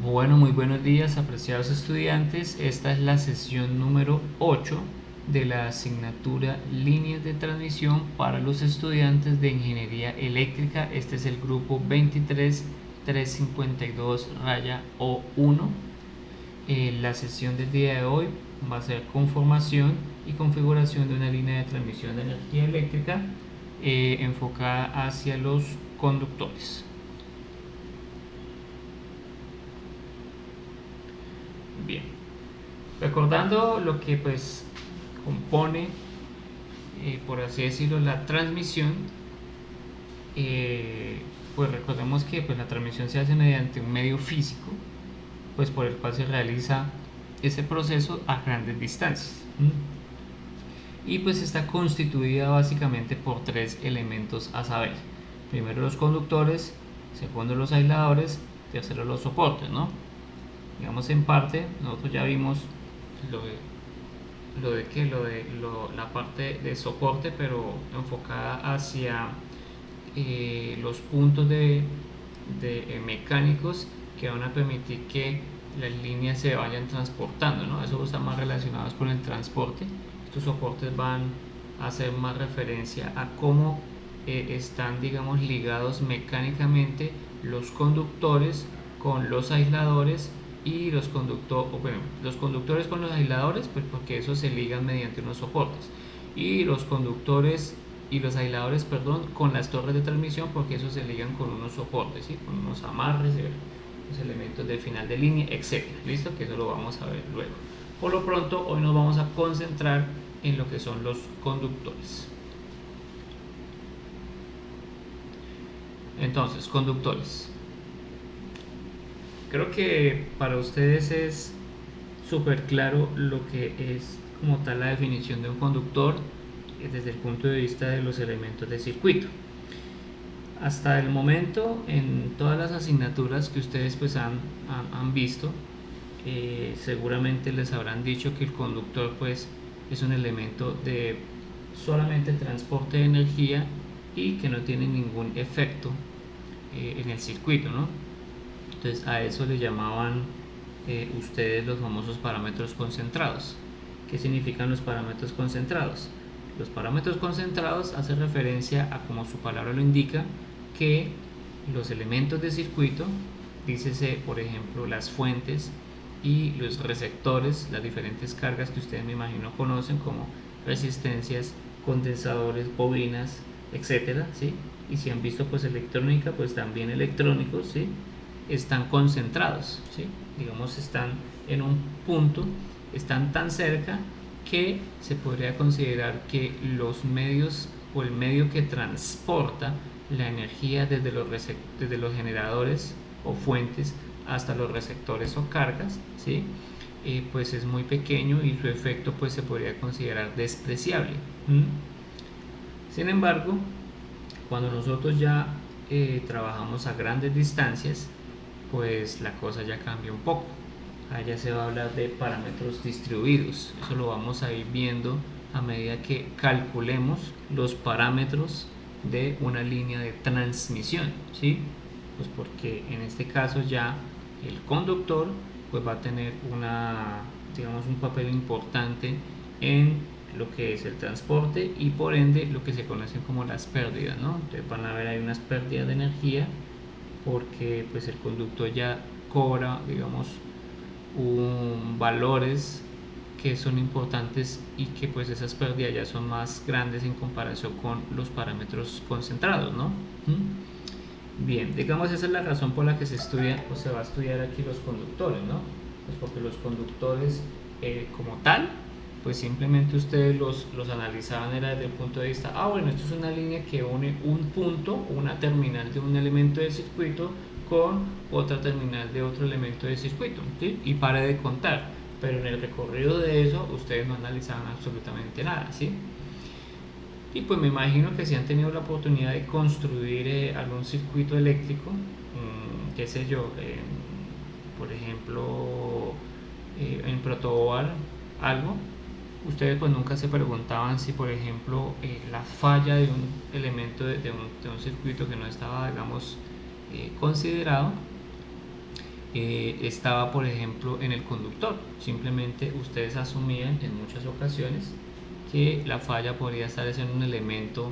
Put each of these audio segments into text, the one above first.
Bueno, muy buenos días, apreciados estudiantes. Esta es la sesión número 8 de la asignatura Líneas de Transmisión para los estudiantes de Ingeniería Eléctrica. Este es el grupo 23352-O1. La sesión del día de hoy va a ser conformación y configuración de una línea de transmisión de energía eléctrica enfocada hacia los conductores. Bien, recordando lo que pues compone, por así decirlo, la transmisión, pues recordemos que pues la transmisión se hace mediante un medio físico, pues por el cual se realiza ese proceso a grandes distancias. Y pues está constituida básicamente por tres elementos a saber: primero los conductores, segundo los aisladores, tercero los soportes, ¿no? Digamos, en parte nosotros ya vimos la parte de soporte, pero enfocada hacia los puntos de mecánicos que van a permitir que las líneas se vayan transportando, ¿no? Eso está más relacionado con el transporte. Estos soportes van a hacer más referencia a cómo están, digamos, ligados mecánicamente los conductores con los aisladores, y los conductores con los aisladores, pues porque esos se ligan mediante unos soportes, y los conductores y los aisladores, perdón, con las torres de transmisión, porque esos se ligan con unos soportes, ¿sí? Con unos amarres, los elementos del final de línea, etc. ¿Listo? Que eso lo vamos a ver luego. Por lo pronto, hoy nos vamos a concentrar en lo que son los conductores. Entonces, conductores. Creo que para ustedes es súper claro lo que es como tal la definición de un conductor desde el punto de vista de los elementos de circuito. Hasta el momento, en todas las asignaturas que ustedes pues han visto, seguramente les habrán dicho que el conductor pues es un elemento de solamente transporte de energía y que no tiene ningún efecto en el circuito, ¿no? Entonces a eso le llamaban ustedes los famosos parámetros concentrados. ¿Qué significan los parámetros concentrados? Los parámetros concentrados hacen referencia a, como su palabra lo indica, que los elementos de circuito, dícese por ejemplo las fuentes y los receptores, las diferentes cargas que ustedes me imagino conocen, como resistencias, condensadores, bobinas, etcétera, ¿sí? Y si han visto pues electrónica, pues también electrónicos, ¿sí? Están concentrados, ¿sí? Digamos, están en un punto, están tan cerca que se podría considerar que los medios o el medio que transporta la energía desde los generadores o fuentes hasta los receptores o cargas, ¿sí? Pues es muy pequeño y su efecto pues se podría considerar despreciable. Sin embargo, cuando nosotros ya trabajamos a grandes distancias, pues la cosa ya cambia un poco. Allá se va a hablar de parámetros distribuidos. Eso lo vamos a ir viendo a medida que calculemos los parámetros de una línea de transmisión, ¿sí? Pues porque en este caso ya el conductor pues va a tener digamos, un papel importante en lo que es el transporte y por ende lo que se conocen como las pérdidas, ¿no? Entonces van a ver ahí unas pérdidas de energía porque pues el conductor ya cobra, digamos, valores que son importantes y que pues esas pérdidas ya son más grandes en comparación con los parámetros concentrados, ¿no? Bien, digamos, esa es la razón por la que se estudia o se va a estudiar aquí los conductores, ¿no? Pues porque los conductores como tal, pues simplemente ustedes los analizaban era desde el punto de vista, bueno, esto es una línea que une un punto, una terminal de un elemento de circuito con otra terminal de otro elemento de circuito, ¿sí? Y pare de contar, pero en el recorrido de eso ustedes no analizaban absolutamente nada, ¿sí? Y pues me imagino que si han tenido la oportunidad de construir algún circuito eléctrico, qué sé yo, por ejemplo, en protoboard, algo, ustedes pues nunca se preguntaban si, por ejemplo, la falla de un elemento de un circuito que no estaba, digamos, considerado, estaba, por ejemplo, en el conductor. Simplemente ustedes asumían en muchas ocasiones que la falla podría estar en un elemento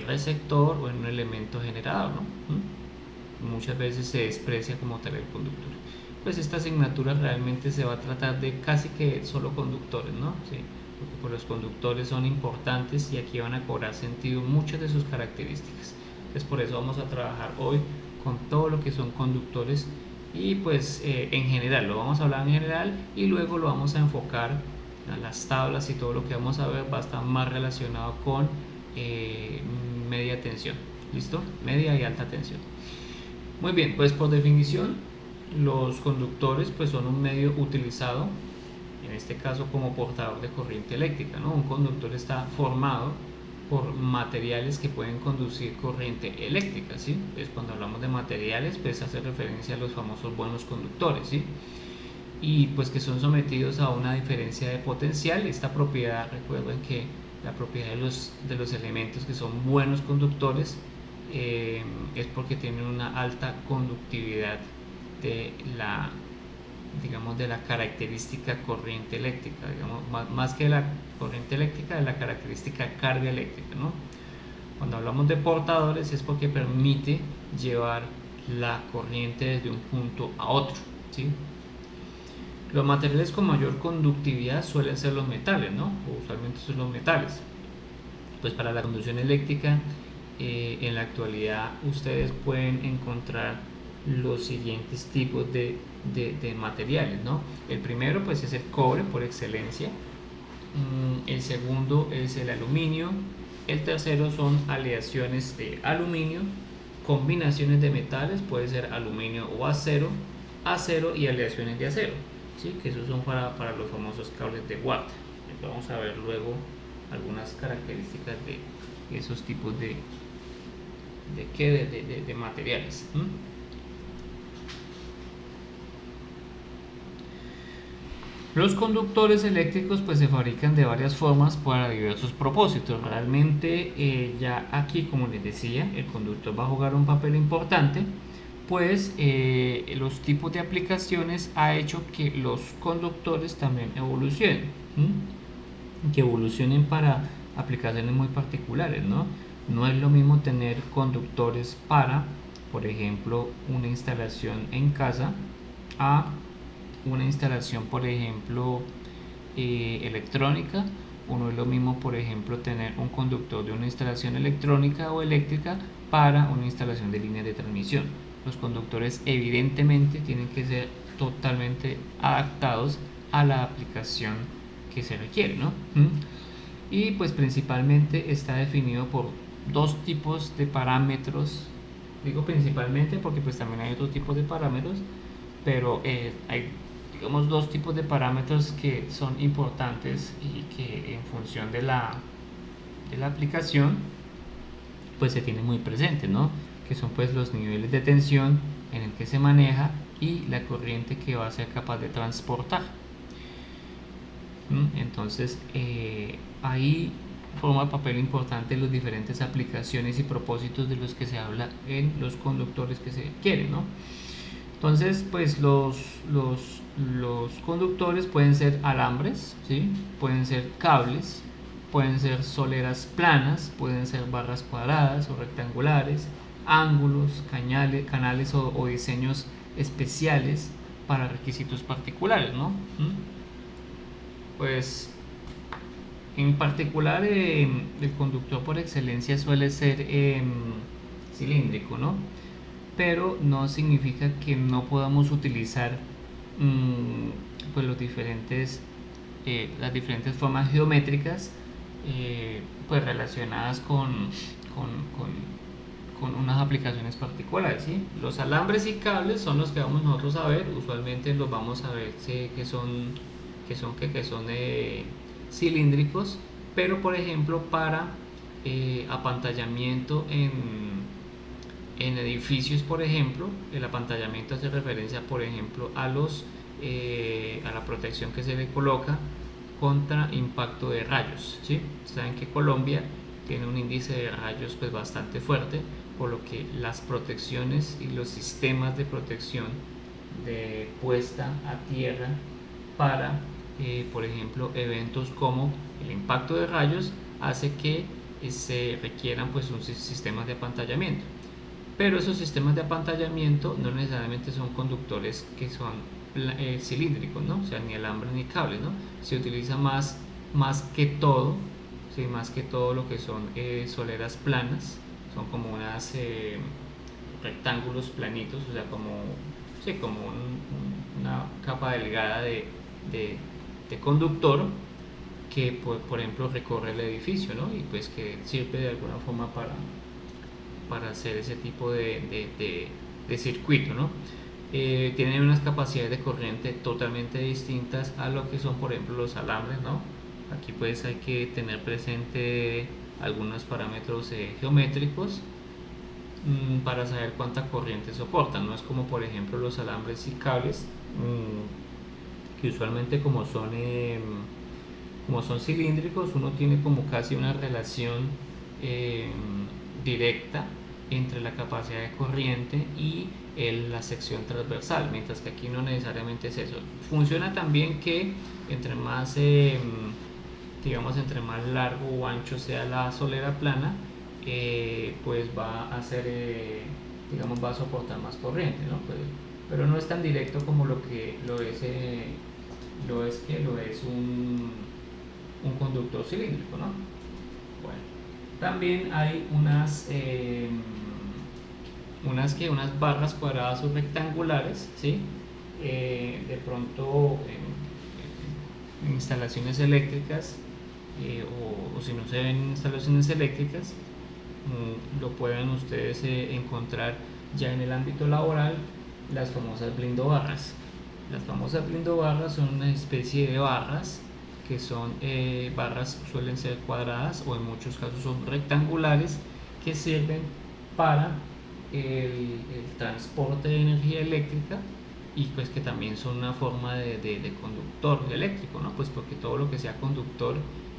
receptor o en un elemento generador, ¿no? Muchas veces se desprecia como tal el conductor. Pues esta asignatura realmente se va a tratar de casi que solo conductores, ¿no? Sí, porque pues los conductores son importantes y aquí van a cobrar sentido muchas de sus características. Entonces por eso vamos a trabajar hoy con todo lo que son conductores y pues en general, lo vamos a hablar en general y luego lo vamos a enfocar a las tablas y todo lo que vamos a ver va a estar más relacionado con media tensión, ¿listo? Media y alta tensión. Muy bien, pues por definición los conductores pues son un medio utilizado en este caso como portador de corriente eléctrica, ¿no? Un conductor está formado por materiales que pueden conducir corriente eléctrica, ¿sí? Entonces cuando hablamos de materiales pues hace referencia a los famosos buenos conductores, ¿sí? Y pues que son sometidos a una diferencia de potencial. Esta propiedad, recuerden que la propiedad de los elementos que son buenos conductores es porque tienen una alta conductividad de la, digamos, de la característica corriente eléctrica, digamos, más que la corriente eléctrica, de la característica carga eléctrica, ¿no? Cuando hablamos de portadores es porque permite llevar la corriente desde un punto a otro, ¿sí? Los materiales con mayor conductividad suelen ser los metales, ¿no? O usualmente son los metales. Pues para la conducción eléctrica, en la actualidad ustedes pueden encontrar los siguientes tipos de materiales, ¿no? El primero pues es el cobre por excelencia, el segundo es el aluminio, el tercero son aleaciones de aluminio, combinaciones de metales, puede ser aluminio o acero, acero y aleaciones de acero, ¿sí? Que esos son para los famosos cables de Watt. Vamos a ver luego algunas características de esos tipos de materiales. Los conductores eléctricos pues se fabrican de varias formas para diversos propósitos. Realmente ya aquí, como les decía, el conductor va a jugar un papel importante, pues los tipos de aplicaciones ha hecho que los conductores también evolucionen, que evolucionen para aplicaciones muy particulares, ¿no? No es lo mismo tener conductores para, por ejemplo, una instalación en casa a una instalación, por ejemplo, electrónica, o no es lo mismo, por ejemplo, tener un conductor de una instalación electrónica o eléctrica para una instalación de línea de transmisión. Los conductores evidentemente tienen que ser totalmente adaptados a la aplicación que se requiere, ¿no? Y pues principalmente está definido por dos tipos de parámetros. Digo principalmente porque pues también hay otros tipos de parámetros, pero hay, digamos, dos tipos de parámetros que son importantes y que en función de la aplicación pues se tienen muy presentes, ¿no? Que son pues los niveles de tensión en el que se maneja y la corriente que va a ser capaz de transportar. Entonces ahí forma papel importante las diferentes aplicaciones y propósitos de los que se habla en los conductores que se quieren, ¿no? Entonces pues los conductores pueden ser alambres, ¿sí? Pueden ser cables, pueden ser soleras planas, pueden ser barras cuadradas o rectangulares, ángulos, canales o diseños especiales para requisitos particulares, ¿no? Pues en particular el conductor por excelencia suele ser cilíndrico, ¿no? Pero no significa que no podamos utilizar pues las diferentes formas geométricas pues relacionadas con unas aplicaciones particulares, ¿sí? Los alambres y cables son los que vamos nosotros a ver, usualmente los vamos a ver que son cilíndricos, pero por ejemplo para apantallamiento en edificios, por ejemplo, el apantallamiento hace referencia, por ejemplo, a la protección que se le coloca contra impacto de rayos, ¿sí? Saben que Colombia tiene un índice de rayos pues bastante fuerte, por lo que las protecciones y los sistemas de protección de puesta a tierra para, por ejemplo, eventos como el impacto de rayos hace que se requieran pues un sistemas de apantallamiento. Pero esos sistemas de apantallamiento no necesariamente son conductores que son cilíndricos, ¿no? O sea, ni alambre ni cable, ¿no? Se utiliza más que todo, ¿sí? Más que todo lo que son soleras planas, son como unas rectángulos planitos, o sea, como, sí, como una capa delgada de conductor que, por ejemplo, recorre el edificio, ¿no? Y pues que sirve de alguna forma para hacer ese tipo de circuito, ¿no? Tienen unas capacidades de corriente totalmente distintas a lo que son, por ejemplo, los alambres, ¿no? Aquí pues hay que tener presente algunos parámetros geométricos para saber cuánta corriente soportan. No es como, por ejemplo, los alambres y cables, que usualmente como son cilíndricos, uno tiene como casi una relación directa entre la capacidad de corriente y la sección transversal, mientras que aquí no necesariamente es eso. Funciona también que entre más, digamos, entre más largo o ancho sea la solera plana, pues va a ser, digamos, va a soportar más corriente, ¿no? Pues, pero no es tan directo como lo que lo es un conductor cilíndrico, ¿no? Bueno, también hay unas barras cuadradas o rectangulares, ¿sí? De pronto en instalaciones eléctricas, o si no se ven instalaciones eléctricas, lo pueden ustedes encontrar ya en el ámbito laboral, las famosas blindobarras. Las famosas blindobarras son una especie de barras que son barras, suelen ser cuadradas o en muchos casos son rectangulares, que sirven para el transporte de energía eléctrica, y pues que también son una forma de conductor eléctrico, ¿no? Pues porque todo lo que sea conductor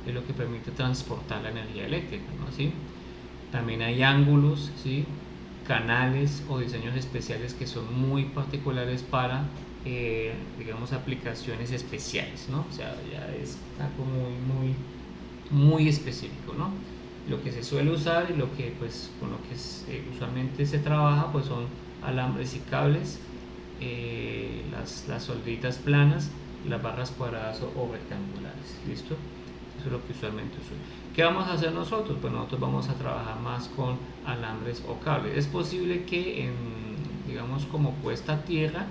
es lo que permite transportar la energía eléctrica, ¿no? ¿Sí? También hay ángulos, ¿sí? Canales o diseños especiales que son muy particulares para, digamos, aplicaciones especiales, ¿no? O sea, ya es algo muy específico, ¿no? Lo que se suele usar y lo que, pues, con lo que usualmente se trabaja, pues son alambres y cables, las solditas planas, las barras cuadradas o rectangulares, ¿listo? Eso es lo que usualmente uso. ¿Qué vamos a hacer nosotros? Pues nosotros vamos a trabajar más con alambres o cables. Es posible que digamos, como puesta a tierra,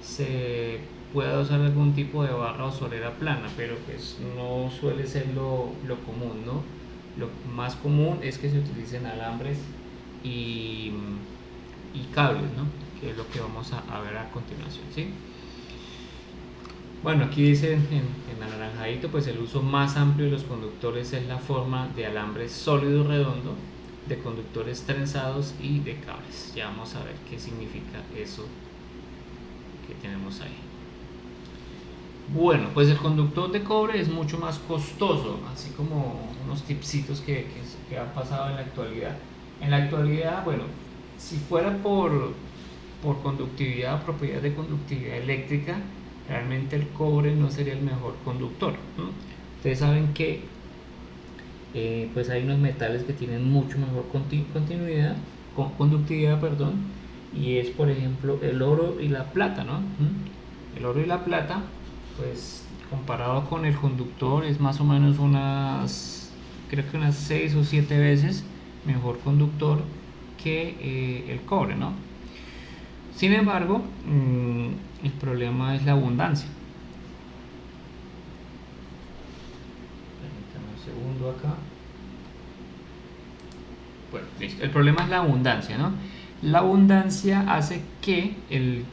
se pueda usar algún tipo de barra o solera plana, pero pues no suele ser lo común, ¿no? Lo más común es que se utilicen alambres y, y cables, ¿no? Que es lo que vamos a ver a continuación, ¿sí? Bueno, aquí dice en anaranjadito, pues el uso más amplio de los conductores es la forma de alambre sólido redondo, de conductores trenzados y de cables. Ya vamos a ver qué significa eso que tenemos ahí. Bueno, pues el conductor de cobre es mucho más costoso, así como unos tipsitos que han pasado en la actualidad. En la actualidad, bueno, si fuera por conductividad, propiedad de conductividad eléctrica, realmente el cobre no sería el mejor conductor, ¿no? Ustedes saben que pues hay unos metales que tienen mucho mejor conductividad, perdón, y es, por ejemplo, el oro y la plata, ¿no? El oro y la plata, pues comparado con el conductor, es más o menos creo que unas 6 o 7 veces mejor conductor que el cobre, ¿no? Sin embargo, el problema es la abundancia. Permítame un segundo acá. Bueno, listo. El problema es la abundancia, ¿no? La abundancia hace que el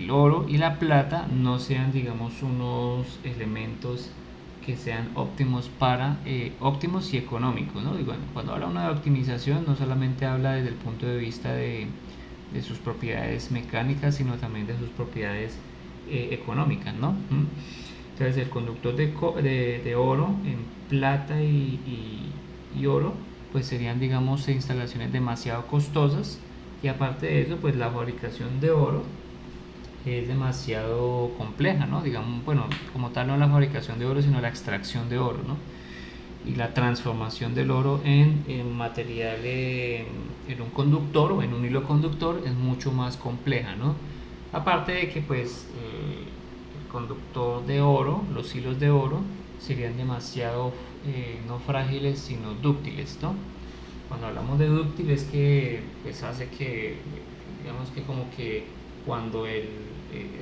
oro y la plata no sean, digamos, unos elementos que sean óptimos óptimos y económicos, ¿no? Y bueno, cuando habla uno de optimización, no solamente habla desde el punto de vista de sus propiedades mecánicas, sino también de sus propiedades económicas, ¿no? Entonces el conductor de oro en plata y oro, pues serían, digamos, instalaciones demasiado costosas, Y aparte de eso, pues la fabricación de oro es demasiado compleja, ¿no? Digamos, bueno, como tal no la fabricación de oro, sino la extracción de oro, ¿no? Y la transformación del oro en material, en un conductor o en un hilo conductor es mucho más compleja, ¿no? Aparte de que pues el conductor de oro, los hilos de oro, serían demasiado no frágiles sino dúctiles, ¿no? Cuando hablamos de dúctil es que pues hace que, digamos que como que cuando él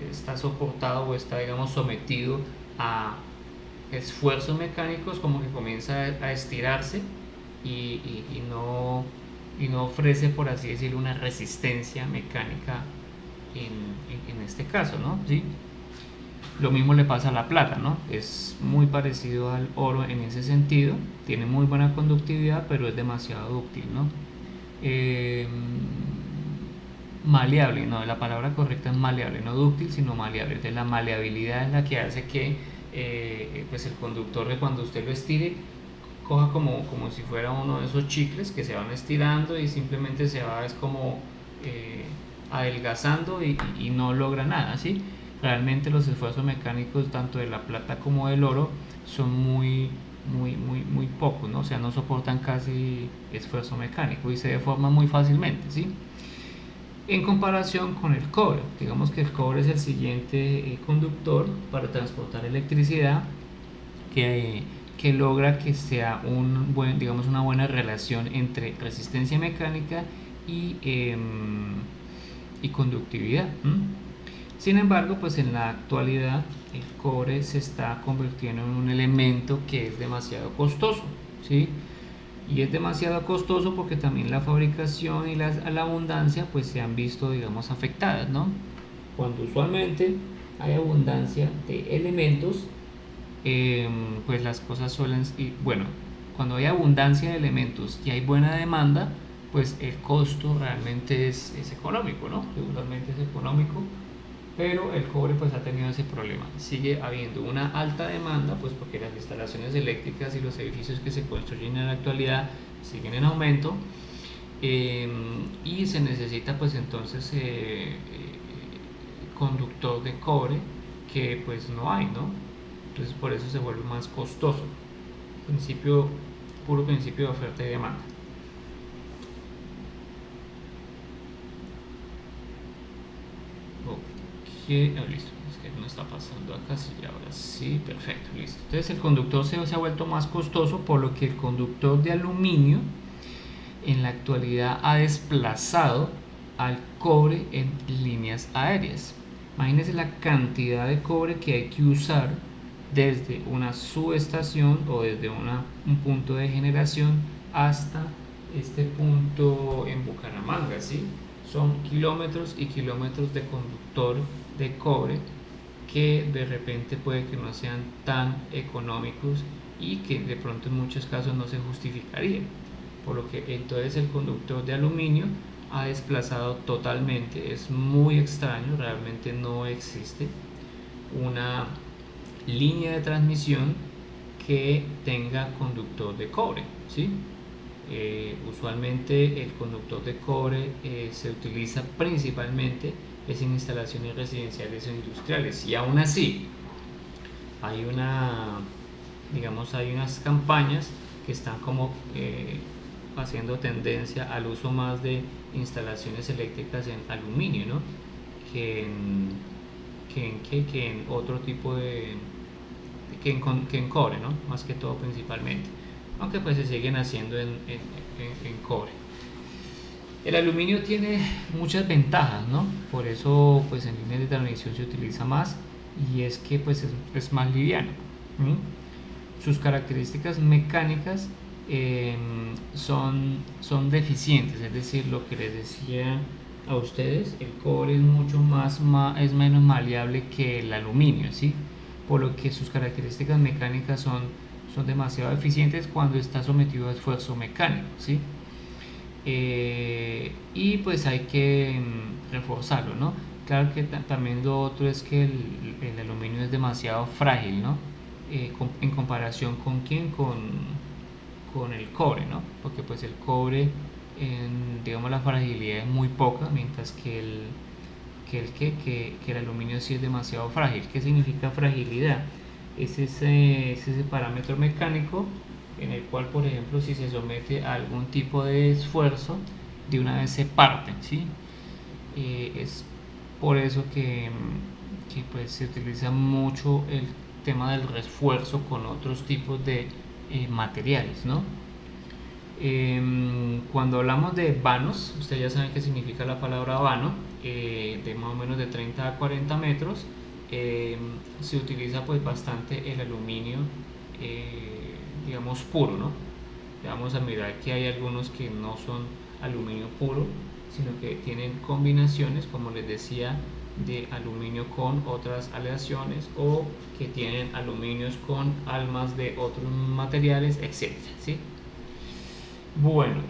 está soportado o está, digamos, sometido a esfuerzos mecánicos, como que comienza a estirarse y no ofrece, por así decirlo, una resistencia mecánica en este caso, ¿no? ¿Sí? Lo mismo le pasa a la plata, ¿no? Es muy parecido al oro en ese sentido, tiene muy buena conductividad, pero es demasiado dúctil, ¿no? Eh, Maleable, no, la palabra correcta es maleable, no dúctil, sino maleable. Entonces la maleabilidad es la que hace que pues el conductor, cuando usted lo estire, coja como si fuera uno de esos chicles que se van estirando y simplemente se va, es como adelgazando y no logra nada, ¿sí? Realmente los esfuerzos mecánicos tanto de la plata como del oro son muy pocos, ¿no? O sea, no soportan casi esfuerzo mecánico y se deforman muy fácilmente, ¿sí? En comparación con el cobre, digamos que el cobre es el siguiente conductor para transportar electricidad que, que logra que sea digamos, una buena relación entre resistencia mecánica y conductividad. Sin embargo, pues en la actualidad el cobre se está convirtiendo en un elemento que es demasiado costoso, ¿sí? Y es demasiado costoso porque también la fabricación y la abundancia pues se han visto, digamos, afectadas, ¿no? Cuando usualmente hay abundancia de elementos, pues las cosas suelen, y bueno, cuando hay abundancia de elementos y hay buena demanda, pues el costo realmente es económico, ¿no? Usualmente es económico, pero el cobre pues ha tenido ese problema. Sigue habiendo una alta demanda, pues porque las instalaciones eléctricas y los edificios que se construyen en la actualidad siguen en aumento, y se necesita pues entonces conductor de cobre que pues no hay, ¿no? Entonces por eso se vuelve más costoso. Principio, puro principio de oferta y demanda. Ok, listo. Es que no está pasando acá, sí, ahora sí, perfecto, listo. Entonces el conductor se ha vuelto más costoso, por lo que el conductor de aluminio en la actualidad ha desplazado al cobre en líneas aéreas. Imagínense la cantidad de cobre que hay que usar desde una subestación o desde un punto de generación hasta este punto en Bucaramanga, ¿sí? Son kilómetros y kilómetros de conductor de cobre que de repente puede que no sean tan económicos y que de pronto en muchos casos no se justificaría, por lo que entonces el conductor de aluminio ha desplazado totalmente. Es muy extraño, realmente no existe una línea de transmisión que tenga conductor de cobre, ¿sí? Usualmente el conductor de cobre se utiliza principalmente en instalaciones residenciales o industriales, y aún así hay digamos, hay unas campañas que están como haciendo tendencia al uso más de instalaciones eléctricas en aluminio, ¿no? que en, que en otro tipo que en cobre, ¿no? Más que todo principalmente, aunque pues se siguen haciendo en cobre. El aluminio tiene muchas ventajas, ¿no? Por eso pues en líneas de transmisión se utiliza más, y es que pues es más liviano. Sus características mecánicas son deficientes, es decir, lo que les decía a ustedes, el cobre es mucho es menos maleable que el aluminio, ¿sí? Por lo que sus características mecánicas son demasiado eficientes cuando está sometido a esfuerzo mecánico, ¿sí? Y pues hay que reforzarlo, ¿no? Claro que también lo otro es que el aluminio es demasiado frágil, ¿no? En comparación con quién, con el cobre, ¿no? Porque pues el cobre digamos, la fragilidad es muy poca, mientras que el aluminio sí es demasiado frágil. ¿Qué significa fragilidad? Es ese parámetro mecánico en el cual, por ejemplo, si se somete a algún tipo de esfuerzo, de una vez se parte, ¿sí? Es por eso que pues, se utiliza mucho el tema del refuerzo con otros tipos de materiales, ¿no? Cuando hablamos de vanos, ustedes ya saben qué significa la palabra vano, de más o menos de 30 a 40 metros, se utiliza pues bastante el aluminio, digamos, puro, ¿no? Vamos a mirar que hay algunos que no son aluminio puro, sino que tienen combinaciones, como les decía, de aluminio con otras aleaciones, o que tienen aluminios con almas de otros materiales, etcétera, ¿sí? Bueno,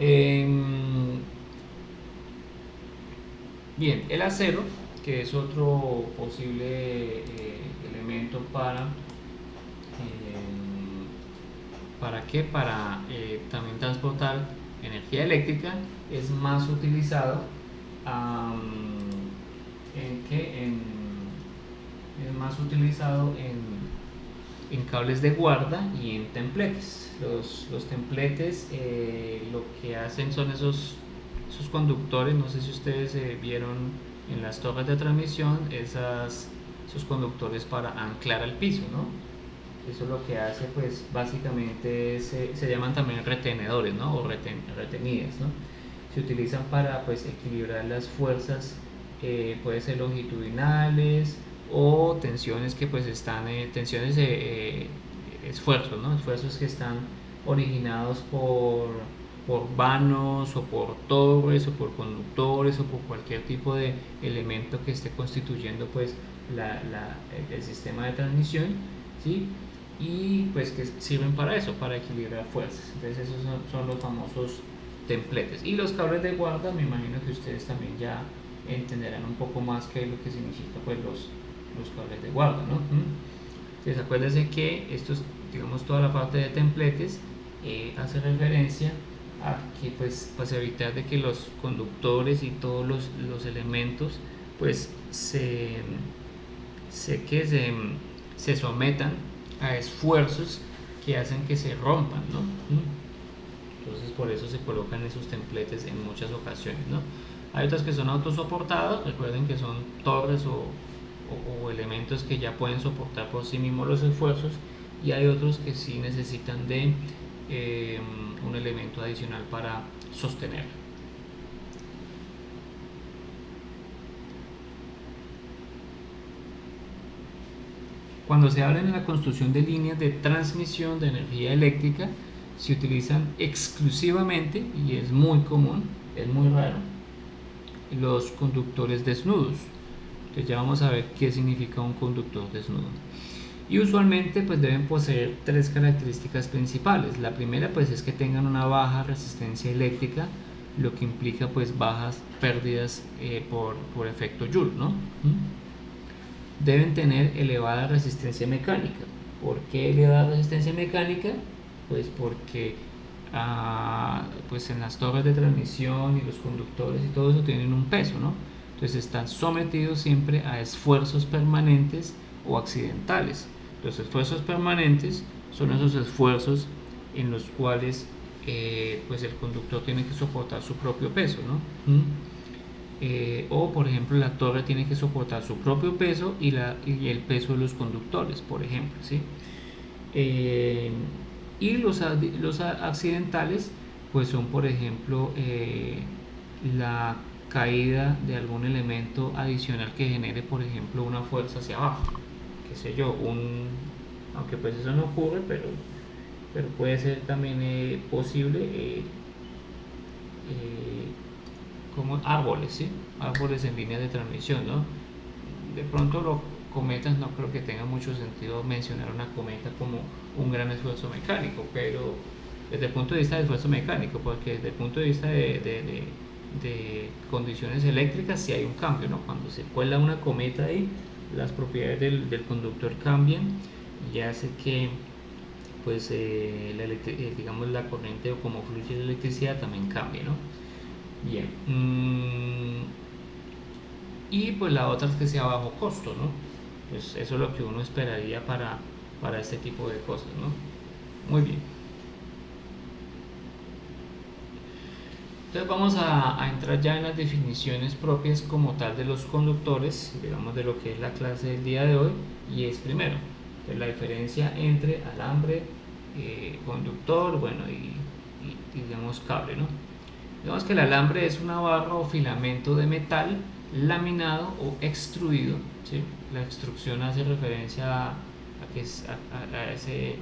bien, el acero, que es otro posible elemento ¿para qué? Para también transportar energía eléctrica, es más utilizado en que es más utilizado en cables de guarda y en templetes. Los templetes lo que hacen son esos conductores, no sé si ustedes vieron en las torres de transmisión esos conductores para anclar al piso, ¿no? Eso lo que hace, pues básicamente se llaman también retenedores, ¿no? O retenidas, ¿no? Se utilizan para pues equilibrar las fuerzas, puede ser longitudinales o tensiones que pues están, tensiones de esfuerzos, ¿no? Esfuerzos que están originados por vanos o por torres o por conductores o por cualquier tipo de elemento que esté constituyendo pues el sistema de transmisión, ¿sí? Y pues que sirven para eso, para equilibrar fuerzas. Entonces esos son los famosos templetes. Y los cables de guarda, me imagino que ustedes también ya entenderán un poco más qué es lo que significa pues los cables de guarda, ¿no? Entonces acuérdense que estos, digamos, toda la parte de templetes hace referencia a que pues para evitar de que los conductores y todos los elementos pues se sometan a esfuerzos que hacen que se rompan, ¿no? Entonces por eso se colocan esos templetes en muchas ocasiones, ¿no? Hay otras que son autosoportadas, recuerden que son torres o elementos que ya pueden soportar por sí mismos los esfuerzos, y hay otros que sí necesitan de un elemento adicional para sostener. Cuando se habla en la construcción de líneas de transmisión de energía eléctrica, se utilizan exclusivamente, y es muy común, es muy raro, los conductores desnudos. Entonces ya vamos a ver qué significa un conductor desnudo. Y usualmente pues deben poseer tres características principales. La primera pues es que tengan una baja resistencia eléctrica, lo que implica pues bajas pérdidas por efecto Joule, ¿no? Deben tener elevada resistencia mecánica. ¿Por qué elevada resistencia mecánica? Pues porque pues en las torres de transmisión y los conductores y todo eso tienen un peso, ¿no? Entonces están sometidos siempre a esfuerzos permanentes o accidentales. Los esfuerzos permanentes son esos esfuerzos en los cuales pues el conductor tiene que soportar su propio peso, ¿no? O por ejemplo la torre tiene que soportar su propio peso y el peso de los conductores, por ejemplo, ¿sí? Y los accidentales pues son, por ejemplo, la caída de algún elemento adicional que genere, por ejemplo, una fuerza hacia abajo, qué sé yo, aunque pues eso no ocurre, pero puede ser también posible, como árboles, ¿sí? Árboles en línea de transmisión, ¿no? De pronto los cometas no creo que tenga mucho sentido mencionar una cometa como un gran esfuerzo mecánico, pero desde el punto de vista de esfuerzo mecánico, porque desde el punto de vista de condiciones eléctricas sí hay un cambio, ¿no? Cuando se cuela una cometa ahí, las propiedades del conductor cambian y hace que pues digamos la corriente o como fluye la electricidad también cambie, ¿no? Bien. Y pues la otra es que sea bajo costo, ¿no? Pues eso es lo que uno esperaría para este tipo de cosas, ¿no? Muy bien. Entonces vamos a entrar ya en las definiciones propias como tal de los conductores, digamos de lo que es la clase del día de hoy, y es primero, la diferencia entre alambre, conductor, bueno, y digamos cable, ¿no? Digamos que el alambre es una barra o filamento de metal laminado o extruido, ¿sí? La extrusión hace referencia a ese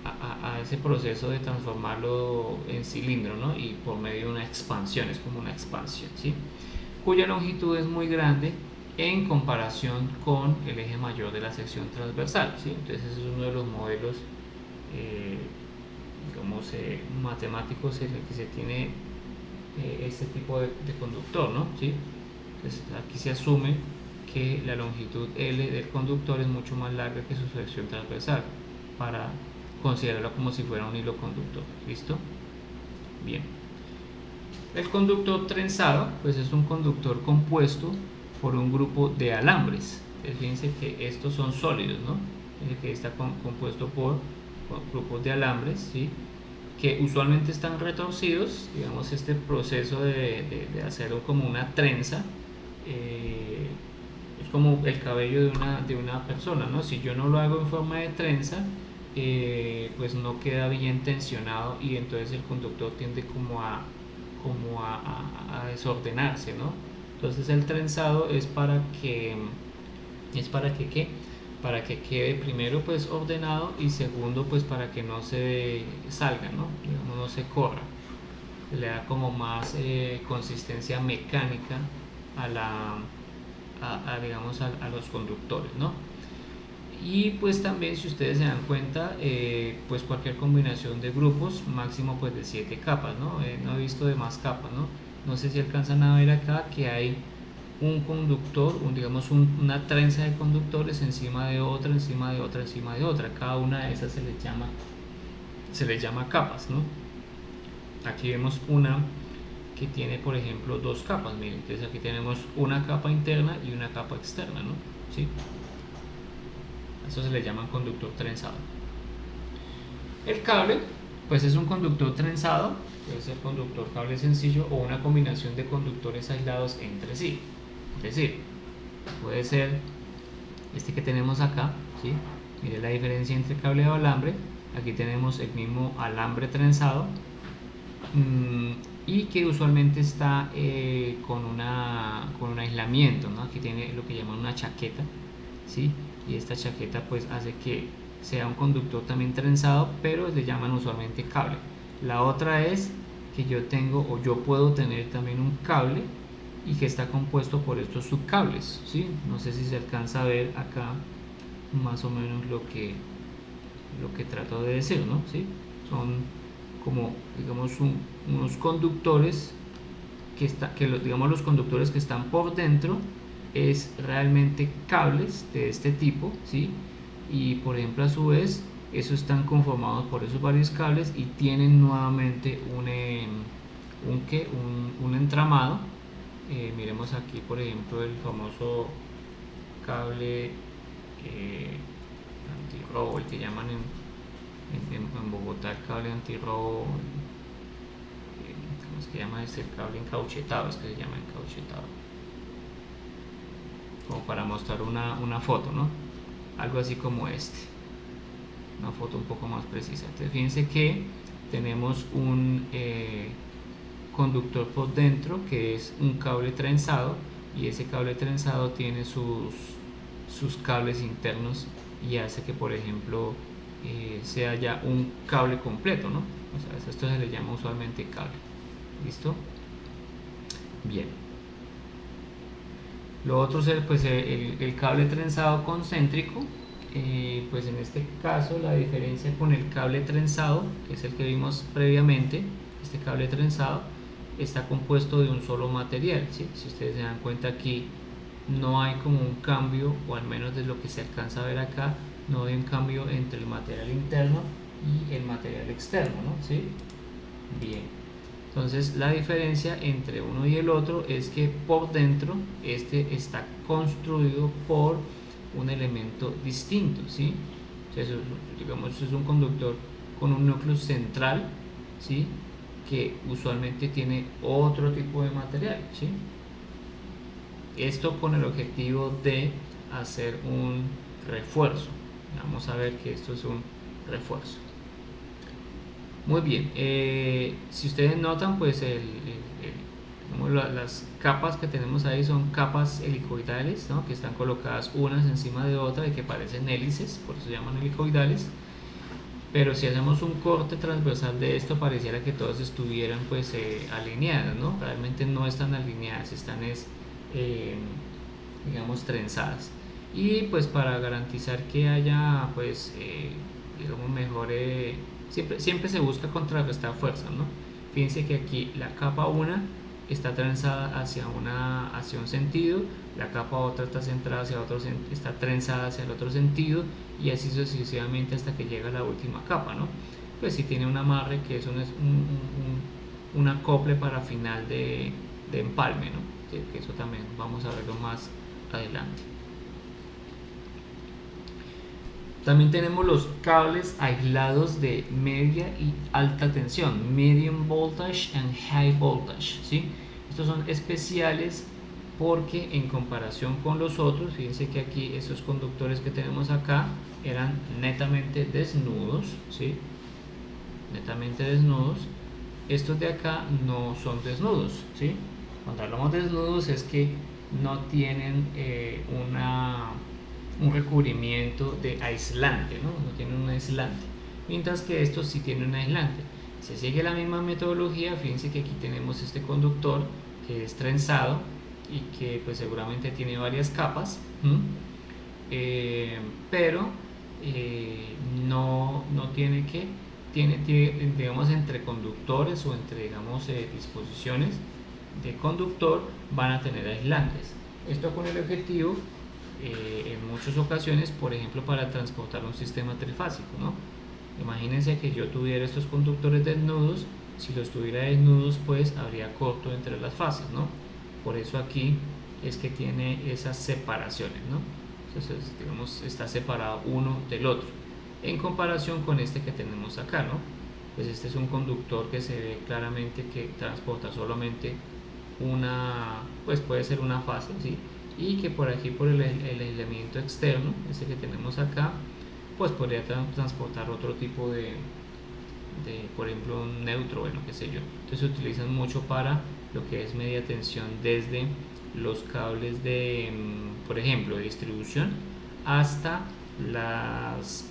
a ese proceso de transformarlo en cilindro, ¿no? Y por medio de una expansión, es como una expansión, ¿sí? Cuya longitud es muy grande en comparación con el eje mayor de la sección transversal, ¿sí? Entonces ese es uno de los modelos, eh, digamos, matemáticos en el que se tiene este tipo de conductor, ¿no? ¿Sí? Entonces aquí se asume que la longitud L del conductor es mucho más larga que su sección transversal para considerarlo como si fuera un hilo conductor. ¿Listo? Bien. El conductor trenzado pues es un conductor compuesto por un grupo de alambres. Fíjense que estos son sólidos, ¿no? Que está compuesto por grupos de alambres, ¿sí? Que usualmente están retorcidos. Digamos, este proceso de hacer como una trenza, es como el cabello de una persona, ¿no? Si yo no lo hago en forma de trenza, pues no queda bien tensionado y entonces el conductor tiende como a desordenarse, ¿no? Entonces el trenzado es para que ¿qué? Para que quede primero pues ordenado y segundo pues para que no se salga, ¿no? Digamos, no se corra. Le da como más consistencia mecánica a la digamos a los conductores, ¿no? Y pues también, si ustedes se dan cuenta, pues cualquier combinación de grupos máximo pues de 7 capas, ¿no? No he visto de más capas, ¿no? No sé si alcanzan a ver acá que hay un conductor, digamos una trenza de conductores encima de otra, encima de otra, encima de otra. Cada una de esas se les llama capas, ¿no? Aquí vemos una que tiene, por ejemplo, dos capas. Miren, entonces aquí tenemos una capa interna y una capa externa, ¿no? ¿Sí? Eso se le llama conductor trenzado. El cable, pues es un conductor trenzado, puede ser conductor cable sencillo o una combinación de conductores aislados entre sí. Es decir, puede ser este que tenemos acá, ¿sí? Mire la diferencia entre cable o alambre. Aquí tenemos el mismo alambre trenzado, y que usualmente está con un aislamiento, ¿no? Aquí tiene lo que llaman una chaqueta, ¿sí? Y esta chaqueta pues hace que sea un conductor también trenzado, pero le llaman usualmente cable. La otra es que yo tengo o yo puedo tener también un cable y que está compuesto por estos subcables, ¿sí? No sé si se alcanza a ver acá más o menos lo que trato de decir, ¿no? ¿Sí? Son como, digamos, unos conductores digamos, los conductores que están por dentro es realmente cables de este tipo, ¿sí? Y por ejemplo, a su vez, esos están conformados por esos varios cables y tienen nuevamente un entramado. Miremos aquí, por ejemplo, el famoso cable antirrobo, el que llaman en Bogotá el cable antirrobo. ¿Cómo es que llama este? El cable encauchetado, es que se llama encauchetado. Como para mostrar una foto, ¿no? Algo así como este. Una foto un poco más precisa. Entonces, fíjense que tenemos un conductor por dentro que es un cable trenzado y ese cable trenzado tiene sus cables internos y hace que, por ejemplo, sea ya un cable completo, ¿no? O sea, esto se le llama usualmente cable. ¿Listo? Bien. Lo otro es pues, el cable trenzado concéntrico. Pues en este caso la diferencia con el cable trenzado, que es el que vimos previamente, este cable trenzado está compuesto de un solo material, ¿sí? Si ustedes se dan cuenta aquí no hay como un cambio, o al menos de lo que se alcanza a ver acá, no hay un cambio entre el material interno y el material externo, ¿no? ¿Sí? Bien. Entonces la diferencia entre uno y el otro es que por dentro este está construido por un elemento distinto, ¿sí? O sea, digamos, es un conductor con un núcleo central, ¿sí? Que usualmente tiene otro tipo de material, ¿sí? Esto con el objetivo de hacer un refuerzo. Vamos a ver que esto es un refuerzo. Muy bien, si ustedes notan, pues las capas que tenemos ahí son capas helicoidales, ¿no? Que están colocadas unas encima de otra y que parecen hélices, por eso se llaman helicoidales. Pero si hacemos un corte transversal de esto, pareciera que todas estuvieran pues alineadas, ¿no? Realmente no están alineadas, están digamos trenzadas. Y pues para garantizar que haya pues digamos mejor siempre se busca contrarrestar fuerzas, ¿no? Fíjense que aquí la capa 1 está trenzada hacia un sentido, la capa otra está centrada hacia otro, está trenzada hacia el otro sentido, y así sucesivamente hasta que llega a la última capa, ¿no? Pues si tiene un amarre que es un acople para final de empalme, ¿no? Que eso también vamos a verlo más adelante. También tenemos los cables aislados de media y alta tensión, medium voltage and high voltage, ¿sí? Estos son especiales porque en comparación con los otros, fíjense que aquí estos conductores que tenemos acá eran netamente desnudos, ¿sí? Netamente desnudos. Estos de acá no son desnudos, ¿sí? Cuando hablamos de desnudos es que no tienen un recubrimiento de aislante, ¿no? No tienen un aislante, mientras que estos sí tienen un aislante. Se sigue la misma metodología, fíjense que aquí tenemos este conductor que es trenzado y que pues seguramente tiene varias capas, pero no tiene tiene, digamos, entre conductores o entre, digamos, disposiciones de conductor van a tener aislantes. Esto con el objetivo, en muchas ocasiones, por ejemplo, para transportar un sistema trifásico, ¿no? Imagínense que yo tuviera estos conductores desnudos, si los tuviera desnudos, pues habría corto entre las fases, ¿no? Por eso aquí es que tiene esas separaciones, ¿no? Entonces, digamos, está separado uno del otro, en comparación con este que tenemos acá, ¿no? Pues este es un conductor que se ve claramente que transporta solamente pues puede ser una fase, ¿sí? Y que por aquí, por el aislamiento externo, este que tenemos acá, pues podría transportar otro tipo por ejemplo, un neutro, bueno, qué sé yo. Entonces se utilizan mucho para lo que es media tensión desde los cables de, por ejemplo, de distribución hasta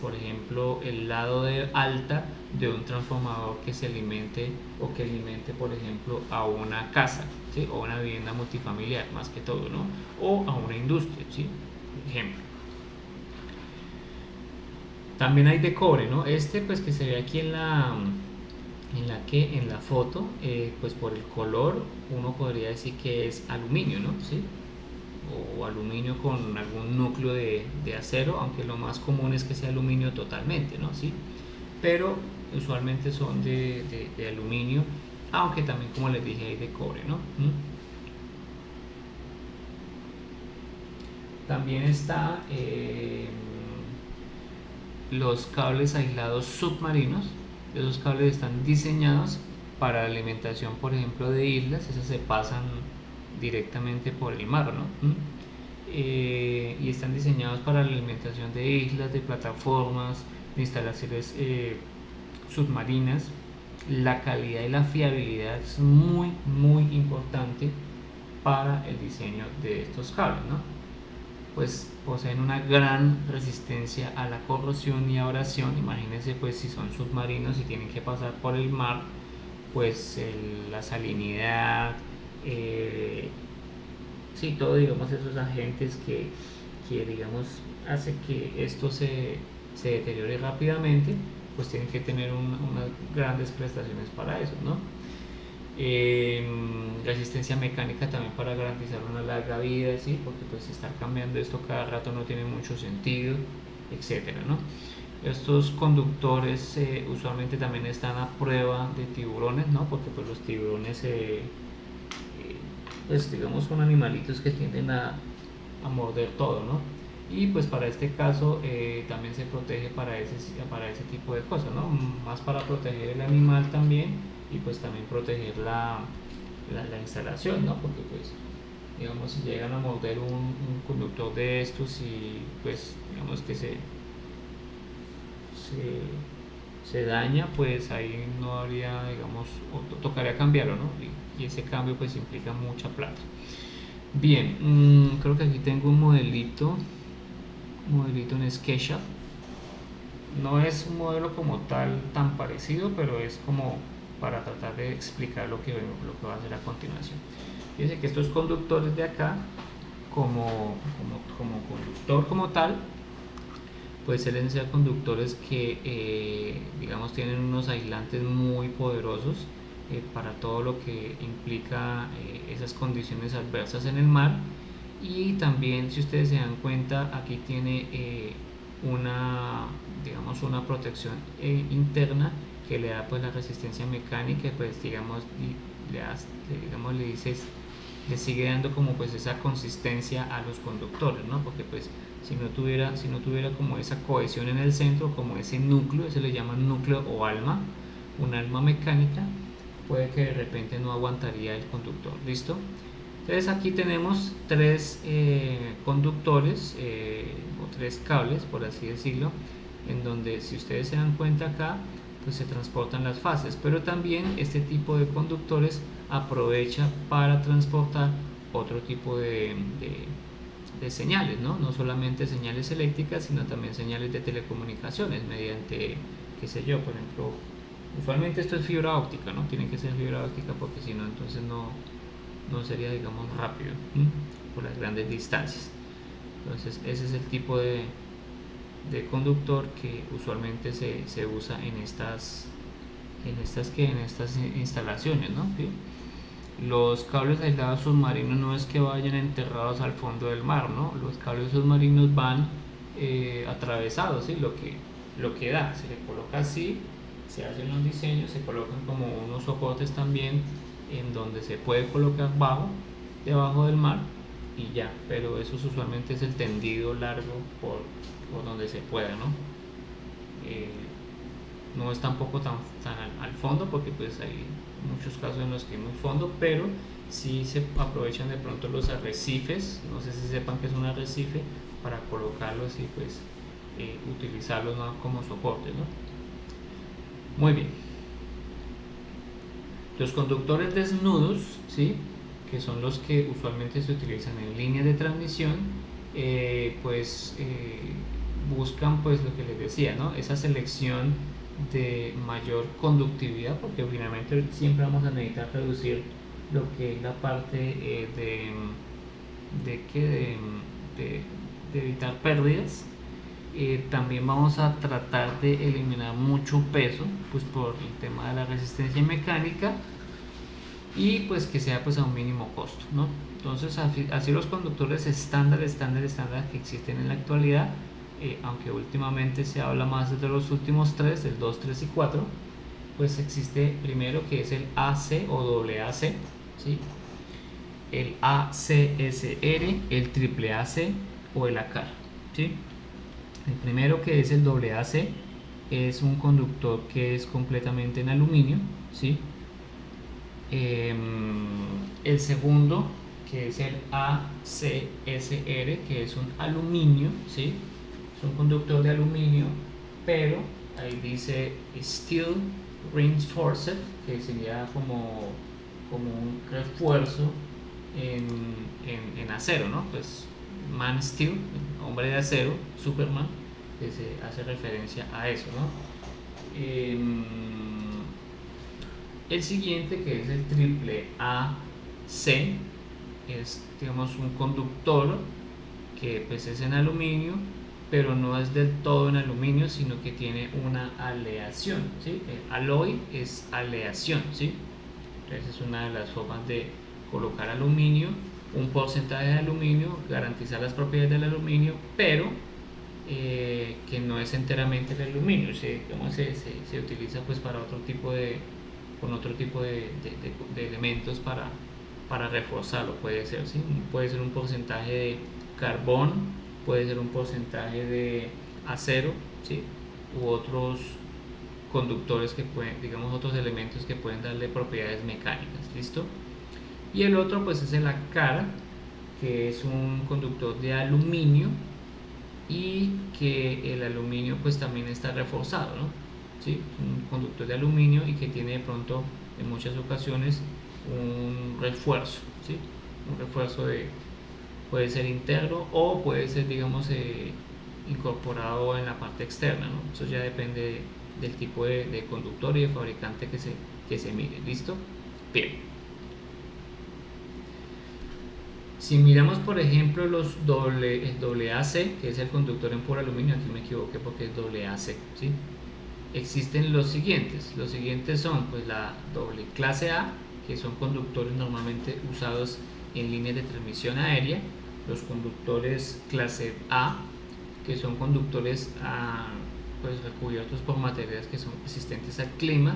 por ejemplo, el lado de alta de un transformador que se alimente o que alimente, por ejemplo, a una casa, ¿sí? O una vivienda multifamiliar, más que todo, ¿no? O a una industria, ¿sí? Por ejemplo. También hay de cobre, ¿no? Este, pues que se ve aquí en la foto, pues por el color uno podría decir que es aluminio, ¿no? ¿Sí? O aluminio con algún núcleo de acero, aunque lo más común es que sea aluminio totalmente, ¿no? ¿Sí? Pero usualmente son de aluminio, aunque también, como les dije, hay de cobre, ¿no? También está los cables aislados submarinos. Esos cables están diseñados para la alimentación, por ejemplo, de islas. Esas se pasan directamente por el mar, ¿no? Y están diseñados para la alimentación de islas, de plataformas, de instalaciones submarinas. La calidad y la fiabilidad es muy importante para el diseño de estos cables, ¿no? Pues poseen una gran resistencia a la corrosión y abrasión. Imagínense, pues si son submarinos y tienen que pasar por el mar, pues la salinidad, sí, todo, digamos, esos agentes que digamos hace que esto se deteriore rápidamente, pues tienen que tener unas grandes prestaciones para eso, ¿no? Resistencia mecánica también para garantizar una larga vida, ¿sí? Porque pues estar cambiando esto cada rato no tiene mucho sentido, etcétera, ¿no? Estos conductores usualmente también están a prueba de tiburones, ¿no? Porque pues los tiburones, pues digamos, son animalitos que tienden a morder todo, ¿no? Y pues para este caso también se protege para ese tipo de cosas, ¿no? Más para proteger el animal también y pues también proteger la instalación, ¿no? Porque pues digamos si llegan a morder un conductor de estos y pues digamos que se daña, pues ahí no habría, digamos, o tocaría cambiarlo, ¿no? Y ese cambio pues implica mucha plata. Bien, creo que aquí tengo un modelito en SketchUp. No es un modelo como tal tan parecido, pero es como para tratar de explicar lo que va a hacer a continuación. Fíjense que estos conductores de acá, como conductor como tal, pues suelen ser conductores que, digamos, tienen unos aislantes muy poderosos para todo lo que implica esas condiciones adversas en el mar. Y también, si ustedes se dan cuenta, aquí tiene digamos, una protección interna que le da pues la resistencia mecánica, pues digamos, digamos le sigue dando como pues esa consistencia a los conductores, ¿no? Porque pues si no tuviera como esa cohesión en el centro, como ese núcleo, se le llama núcleo o alma, un alma mecánica, puede que de repente no aguantaría el conductor, ¿listo? Entonces aquí tenemos tres conductores o tres cables, por así decirlo, en donde si ustedes se dan cuenta acá, pues se transportan las fases, pero también este tipo de conductores aprovecha para transportar otro tipo de señales, ¿no? No solamente señales eléctricas, sino también señales de telecomunicaciones mediante, qué sé yo, por ejemplo, usualmente esto es fibra óptica, ¿no? Tiene que ser fibra óptica porque si no, entonces no sería, digamos, rápido por las grandes distancias. Entonces ese es el tipo de conductor que usualmente se usa en estas instalaciones, ¿no? ¿Sí? Los cables aislados submarinos no es que vayan enterrados al fondo del mar, ¿no? Los cables submarinos van atravesados, ¿sí? Lo que da, se le coloca así, se hacen los diseños, se colocan como unos soportes también en donde se puede colocar debajo del mar y ya, pero eso usualmente es el tendido largo por donde se pueda, ¿no? Eh, no es tampoco tan al fondo porque pues hay muchos casos en los que hay muy fondo, pero sí se aprovechan de pronto los arrecifes, no sé si sepan que es un arrecife, para colocarlos y pues utilizarlos, ¿no?, como soporte, ¿no? Muy bien. Los conductores desnudos, ¿sí?, que son los que usualmente se utilizan en líneas de transmisión, buscan pues lo que les decía, ¿no?, esa selección de mayor conductividad, porque finalmente siempre vamos a necesitar reducir lo que es la parte de evitar pérdidas. También vamos a tratar de eliminar mucho peso, pues por el tema de la resistencia mecánica, y pues que sea pues a un mínimo costo, ¿no? Entonces así los conductores estándar que existen en la actualidad, aunque últimamente se habla más de los últimos tres, el 2, 3 y 4, pues existe primero que es el AC o AAC, ¿sí?, el ACSR, el AAAC o el ACAR, ¿sí? El primero, que es el AAC, es un conductor que es completamente en aluminio, ¿sí? El segundo, que es el ACSR, que es un aluminio, ¿sí? Es un conductor de aluminio, pero ahí dice Steel Reinforced, que sería como un refuerzo en acero, ¿no? Pues Man Steel, hombre de acero, Superman, que se hace referencia a eso, ¿no? El siguiente, que es el AAC, es, digamos, un conductor que pues es en aluminio, pero no es del todo en aluminio, sino que tiene una aleación, ¿sí? El alloy es aleación, ¿sí? Entonces es una de las formas de colocar aluminio, un porcentaje de aluminio, garantizar las propiedades del aluminio, pero que no es enteramente el aluminio, digamos, se utiliza pues para otro tipo con otro tipo de elementos para reforzarlo, puede ser, ¿sí? Puede ser un porcentaje de carbón, puede ser un porcentaje de acero, ¿sí? U otros conductores que pueden, digamos, otros elementos que pueden darle propiedades mecánicas, ¿listo? Y el otro pues es el acar, que es un conductor de aluminio y que el aluminio pues también está reforzado, ¿no? ¿Sí? Un conductor de aluminio y que tiene de pronto en muchas ocasiones un refuerzo, ¿sí? Un refuerzo puede ser interno o puede ser, digamos, incorporado en la parte externa, ¿no? Eso ya depende del tipo de conductor y de fabricante que se mire, ¿listo? Bien. Si miramos, por ejemplo, el AC, que es el conductor en puro aluminio, aquí me equivoqué porque es AC, ¿sí? Existen los siguientes son pues la doble clase A, que son conductores normalmente usados en líneas de transmisión aérea, los conductores clase A, que son conductores pues recubiertos por materiales que son resistentes al clima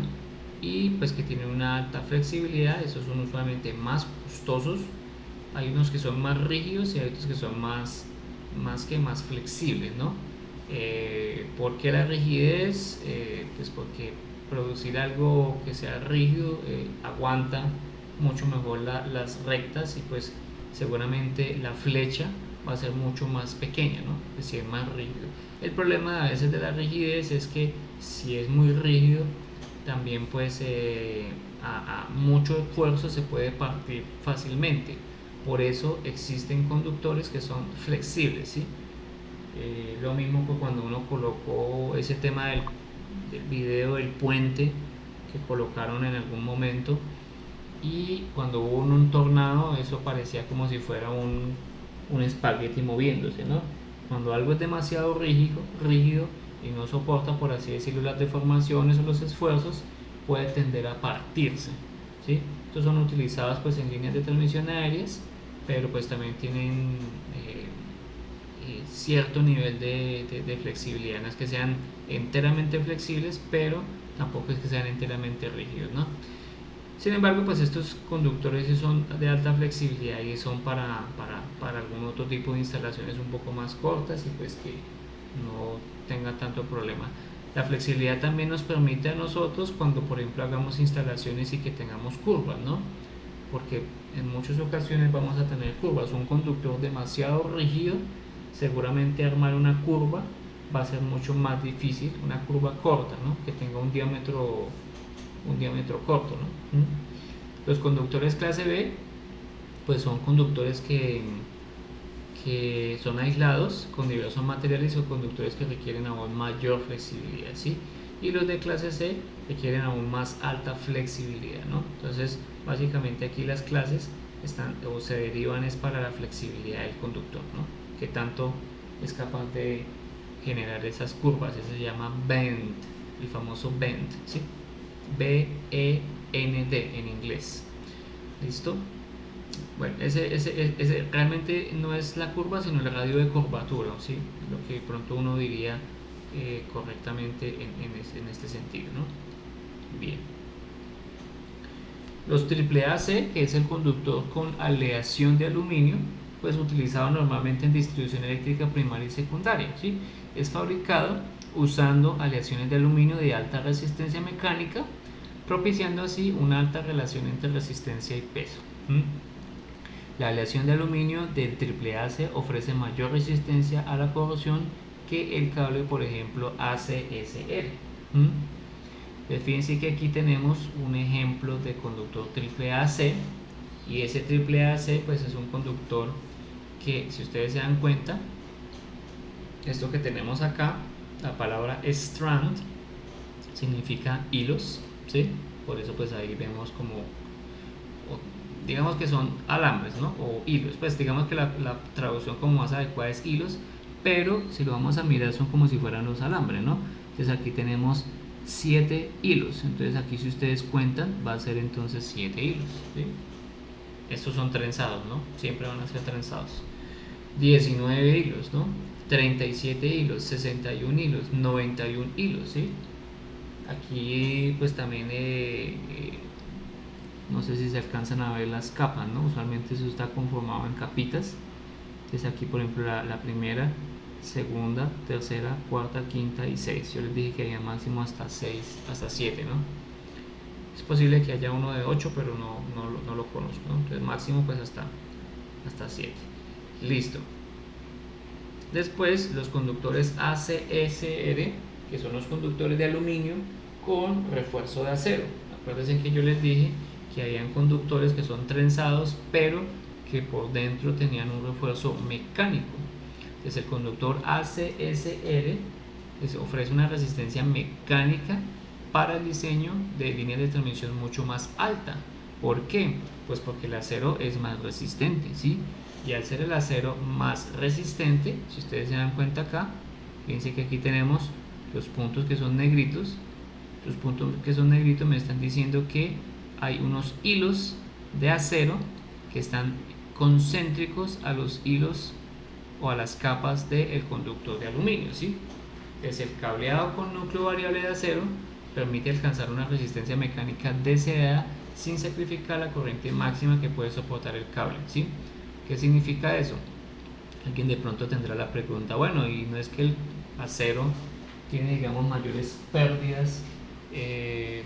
y pues que tienen una alta flexibilidad. Esos son usualmente más costosos. Hay unos que son más rígidos y hay otros que son más flexibles, ¿no? ¿Por qué la rigidez? Pues porque producir algo que sea rígido aguanta mucho mejor las rectas y pues seguramente la flecha va a ser mucho más pequeña, ¿no? Es decir, más rígido. El problema a veces de la rigidez es que si es muy rígido, también pues a mucho esfuerzo se puede partir fácilmente. Por eso existen conductores que son flexibles, ¿sí? Lo mismo que cuando uno colocó ese tema del video del puente que colocaron en algún momento y cuando hubo un tornado eso parecía como si fuera un espagueti moviéndose, ¿no? Cuando algo es demasiado rígido y no soporta, por así decirlo, las deformaciones o los esfuerzos, puede tender a partirse, ¿sí? Estos son utilizados pues en líneas de transmisión aéreas, pero pues también tienen cierto nivel de flexibilidad. No es que sean enteramente flexibles, pero tampoco es que sean enteramente rígidos, ¿no? Sin embargo, pues estos conductores sí son de alta flexibilidad y son para algún otro tipo de instalaciones un poco más cortas y pues que no tenga tanto problema. La flexibilidad también nos permite a nosotros cuando por ejemplo hagamos instalaciones y que tengamos curvas, ¿no? Porque en muchas ocasiones vamos a tener curvas. Un conductor demasiado rígido, seguramente armar una curva va a ser mucho más difícil, una curva corta, ¿no? Que tenga un diámetro corto, ¿no? Los conductores clase B pues son conductores que son aislados con diversos materiales o conductores que requieren aún mayor flexibilidad, ¿sí? Y los de clase C requieren aún más alta flexibilidad, ¿no? Entonces básicamente aquí las clases están o se derivan es para la flexibilidad del conductor, ¿no? Que tanto es capaz de generar esas curvas. Eso se llama bend, el famoso bend, ¿sí? B-E-N-D en inglés. ¿Listo? Bueno, ese realmente no es la curva, sino el radio de curvatura, ¿sí? Lo que pronto uno diría correctamente en este sentido, ¿no? Bien. Los AAAC, que es el conductor con aleación de aluminio, pues utilizado normalmente en distribución eléctrica primaria y secundaria, ¿sí? Es fabricado usando aleaciones de aluminio de alta resistencia mecánica, propiciando así una alta relación entre resistencia y peso. La aleación de aluminio del AAAC ofrece mayor resistencia a la corrosión que el cable, por ejemplo, ACSR. Fíjense que aquí tenemos un ejemplo de conductor AAAC y ese AAAC pues es un conductor que, si ustedes se dan cuenta, esto que tenemos acá, la palabra strand significa hilos, ¿sí? Por eso pues ahí vemos como, digamos que son alambres, ¿no? O hilos, pues digamos que la traducción como más adecuada es hilos, pero si lo vamos a mirar son como si fueran los alambres, ¿no? Entonces aquí tenemos 7 hilos, entonces aquí si ustedes cuentan va a ser entonces 7 hilos, ¿sí? Estos son trenzados, ¿no? Siempre van a ser trenzados. 19 hilos, ¿no? 37 hilos, 61 hilos, 91 hilos, ¿sí? Aquí pues también no sé si se alcanzan a ver las capas, ¿no? Usualmente eso está conformado en capitas. Entonces aquí por ejemplo la primera, segunda, tercera, cuarta, quinta y 6. Yo les dije que había máximo hasta 6, hasta 7, ¿no? Es posible que haya uno de 8, pero no lo conozco, ¿no? Entonces máximo pues hasta 7. Listo. Después los conductores ACSR, que son los conductores de aluminio con refuerzo de acero. Acuérdense que yo les dije que habían conductores que son trenzados, pero que por dentro tenían un refuerzo mecánico. Entonces el conductor ACSR ofrece una resistencia mecánica para el diseño de líneas de transmisión mucho más alta. ¿Por qué? Pues porque el acero es más resistente, ¿sí? Y al ser el acero más resistente, si ustedes se dan cuenta acá, fíjense que aquí tenemos los puntos que son negritos. Los puntos que son negritos me están diciendo que hay unos hilos de acero que están concéntricos a los hilos o a las capas del conductor de aluminio, ¿sí? Entonces el cableado con núcleo variable de acero permite alcanzar una resistencia mecánica deseada sin sacrificar la corriente máxima que puede soportar el cable, ¿sí? ¿Qué significa eso? Alguien de pronto tendrá la pregunta, bueno, y no es que el acero tiene, digamos, mayores pérdidas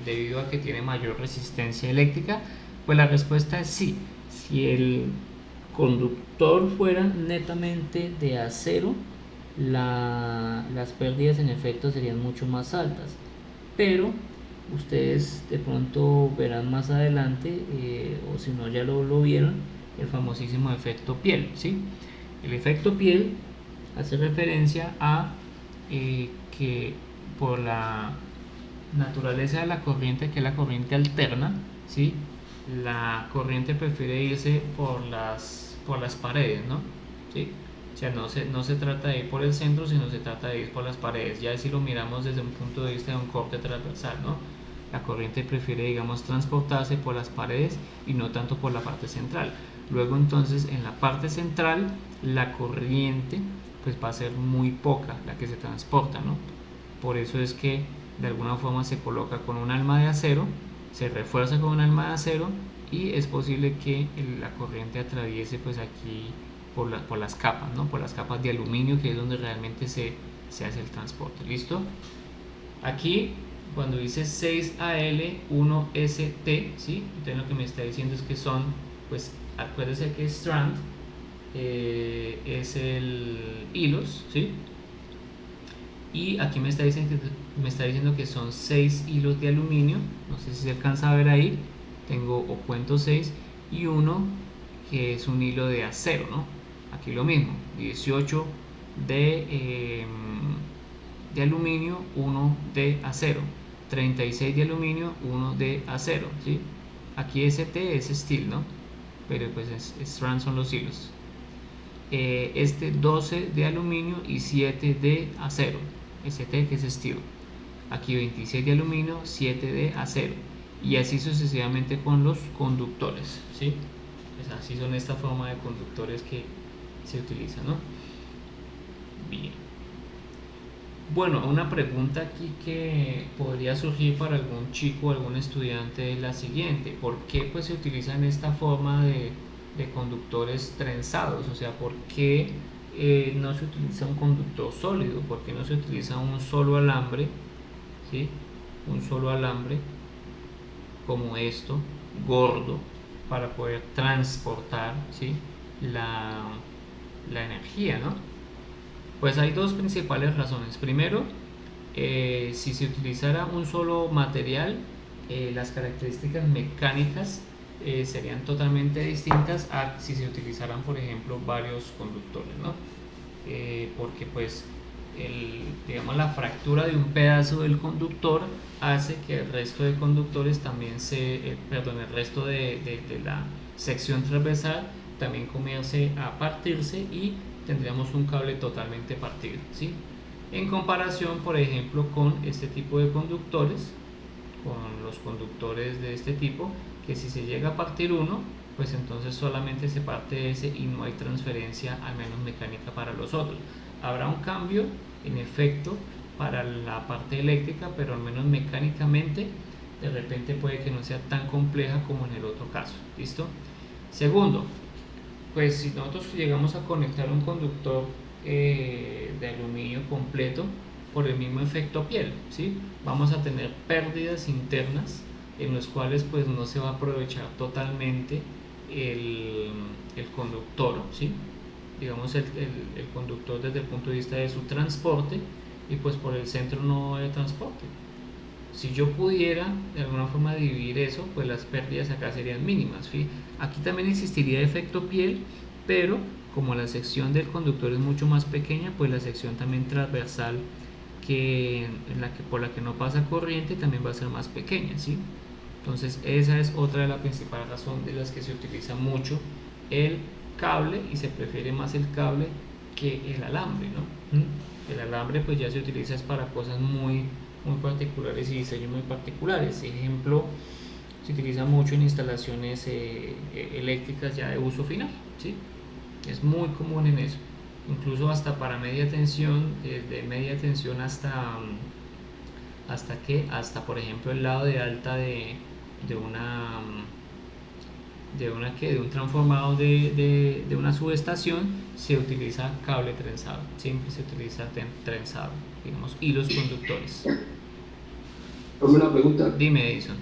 debido a que tiene mayor resistencia eléctrica. Pues la respuesta es sí. Si el conductor fuera netamente de acero, las pérdidas en efecto serían mucho más altas, pero ustedes de pronto verán más adelante, o si no ya lo vieron, el famosísimo efecto piel, ¿sí? El efecto piel hace referencia a que por la naturaleza de la corriente, que es la corriente alterna, ¿sí? La corriente prefiere irse por las paredes, ¿no? ¿Sí? O sea, no se trata de ir por el centro, sino se trata de ir por las paredes. Ya si lo miramos desde un punto de vista de un corte transversal, ¿no? La corriente prefiere, digamos, transportarse por las paredes y no tanto por la parte central. Luego entonces en la parte central la corriente pues va a ser muy poca la que se transporta, ¿no? Por eso es que de alguna forma se coloca con un alma de acero, se refuerza con un alma de acero y es posible que la corriente atraviese pues aquí por las capas, ¿no? Por las capas de aluminio, que es donde realmente se hace el transporte. ¿Listo? Aquí cuando dice 6Al1ST, ¿sí? Entonces lo que me está diciendo es que son, pues acuérdese que strand es el hilos, ¿sí? Y aquí me está diciendo que son 6 hilos de aluminio, no sé si se alcanza a ver ahí, tengo o cuento 6 y uno que es un hilo de acero, ¿no? Aquí lo mismo, 18 de aluminio, 1 de acero, 36 de aluminio, 1 de acero, ¿sí? Aquí ST es steel, ¿no? Pero pues strand son los hilos. Este 12 de aluminio y 7 de acero, ST que es steel. Aquí 26 de aluminio, 7 de acero. Y así sucesivamente con los conductores, ¿sí? Pues así son esta forma de conductores que se utilizan, ¿no? Bien. Bueno, una pregunta aquí que podría surgir para algún chico o algún estudiante es la siguiente: ¿por qué pues se utilizan esta forma de conductores trenzados? O sea, ¿por qué no se utiliza un conductor sólido? ¿Por qué no se utiliza un solo alambre? ¿Sí? Un solo alambre como esto, gordo, para poder transportar, ¿sí? la energía, ¿no? Pues hay dos principales razones. Primero, si se utilizara un solo material, las características mecánicas serían totalmente distintas a si se utilizaran, por ejemplo, varios conductores, ¿no? Porque pues digamos, la fractura de un pedazo del conductor hace que el resto de conductores también el resto de la sección transversal también comience a partirse y tendríamos un cable totalmente partido, ¿sí? En comparación, por ejemplo, con este tipo de conductores, con los conductores de este tipo, que si se llega a partir uno, pues entonces solamente se parte de ese y no hay transferencia, al menos mecánica, para los otros. Habrá un cambio en efecto para la parte eléctrica, pero al menos mecánicamente de repente puede que no sea tan compleja como en el otro caso. ¿Listo? Segundo, pues si nosotros llegamos a conectar un conductor de aluminio completo por el mismo efecto piel, ¿sí? Vamos a tener pérdidas internas en los cuales pues no se va a aprovechar totalmente el conductor, ¿sí? Digamos el conductor desde el punto de vista de su transporte, y pues por el centro no de transporte. Si yo pudiera de alguna forma dividir eso, pues las pérdidas acá serían mínimas, ¿sí? Aquí también existiría efecto piel, pero como la sección del conductor es mucho más pequeña, pues la sección también transversal por la que no pasa corriente también va a ser más pequeña, ¿sí? Entonces esa es otra de las principales razones de las que se utiliza mucho el cable y se prefiere más el cable que el alambre, ¿no? El alambre pues ya se utiliza para cosas muy particulares y diseños muy particulares. Ejemplo, se utiliza mucho en instalaciones eléctricas ya de uso final, ¿sí? Es muy común en eso, incluso hasta para media tensión, desde media tensión hasta por ejemplo el lado de alta de una de un transformador de una subestación, se utiliza cable trenzado, siempre se utiliza trenzado, digamos, hilos conductores. Una pregunta. Dime, Edison.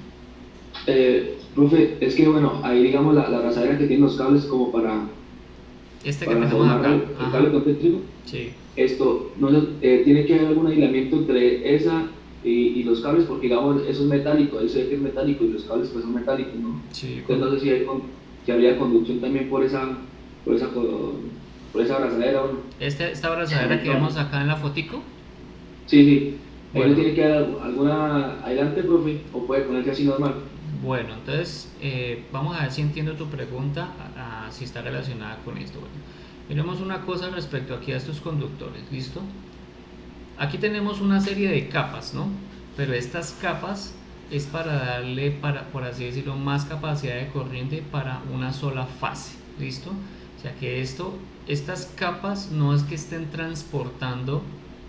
Profe, es que bueno, ahí digamos la abrazadera que tiene los cables como Este que para tenemos formar acá. el cable concentrico. Sí. Esto, no tiene que haber algún aislamiento entre esa y los cables, porque digamos, eso es metálico, eso es metálico y los cables pues son metálicos, ¿no? Sí, Entonces no sé si habría conducción también por esa, por esa abrazadera, bueno. Esta abrazadera que vemos acá en la fotico. Sí, sí. Ahí Bueno. no tiene que haber alguna aislante, profe, o puede ponerse así normal. Bueno, entonces vamos a ver si entiendo tu pregunta, si está relacionada con esto. Bueno, miremos una cosa respecto aquí a estos conductores, ¿listo? Aquí tenemos una serie de capas, ¿no? Pero estas capas es para darle, por así decirlo, más capacidad de corriente para una sola fase, ¿listo? O sea que estas capas no es que estén transportando,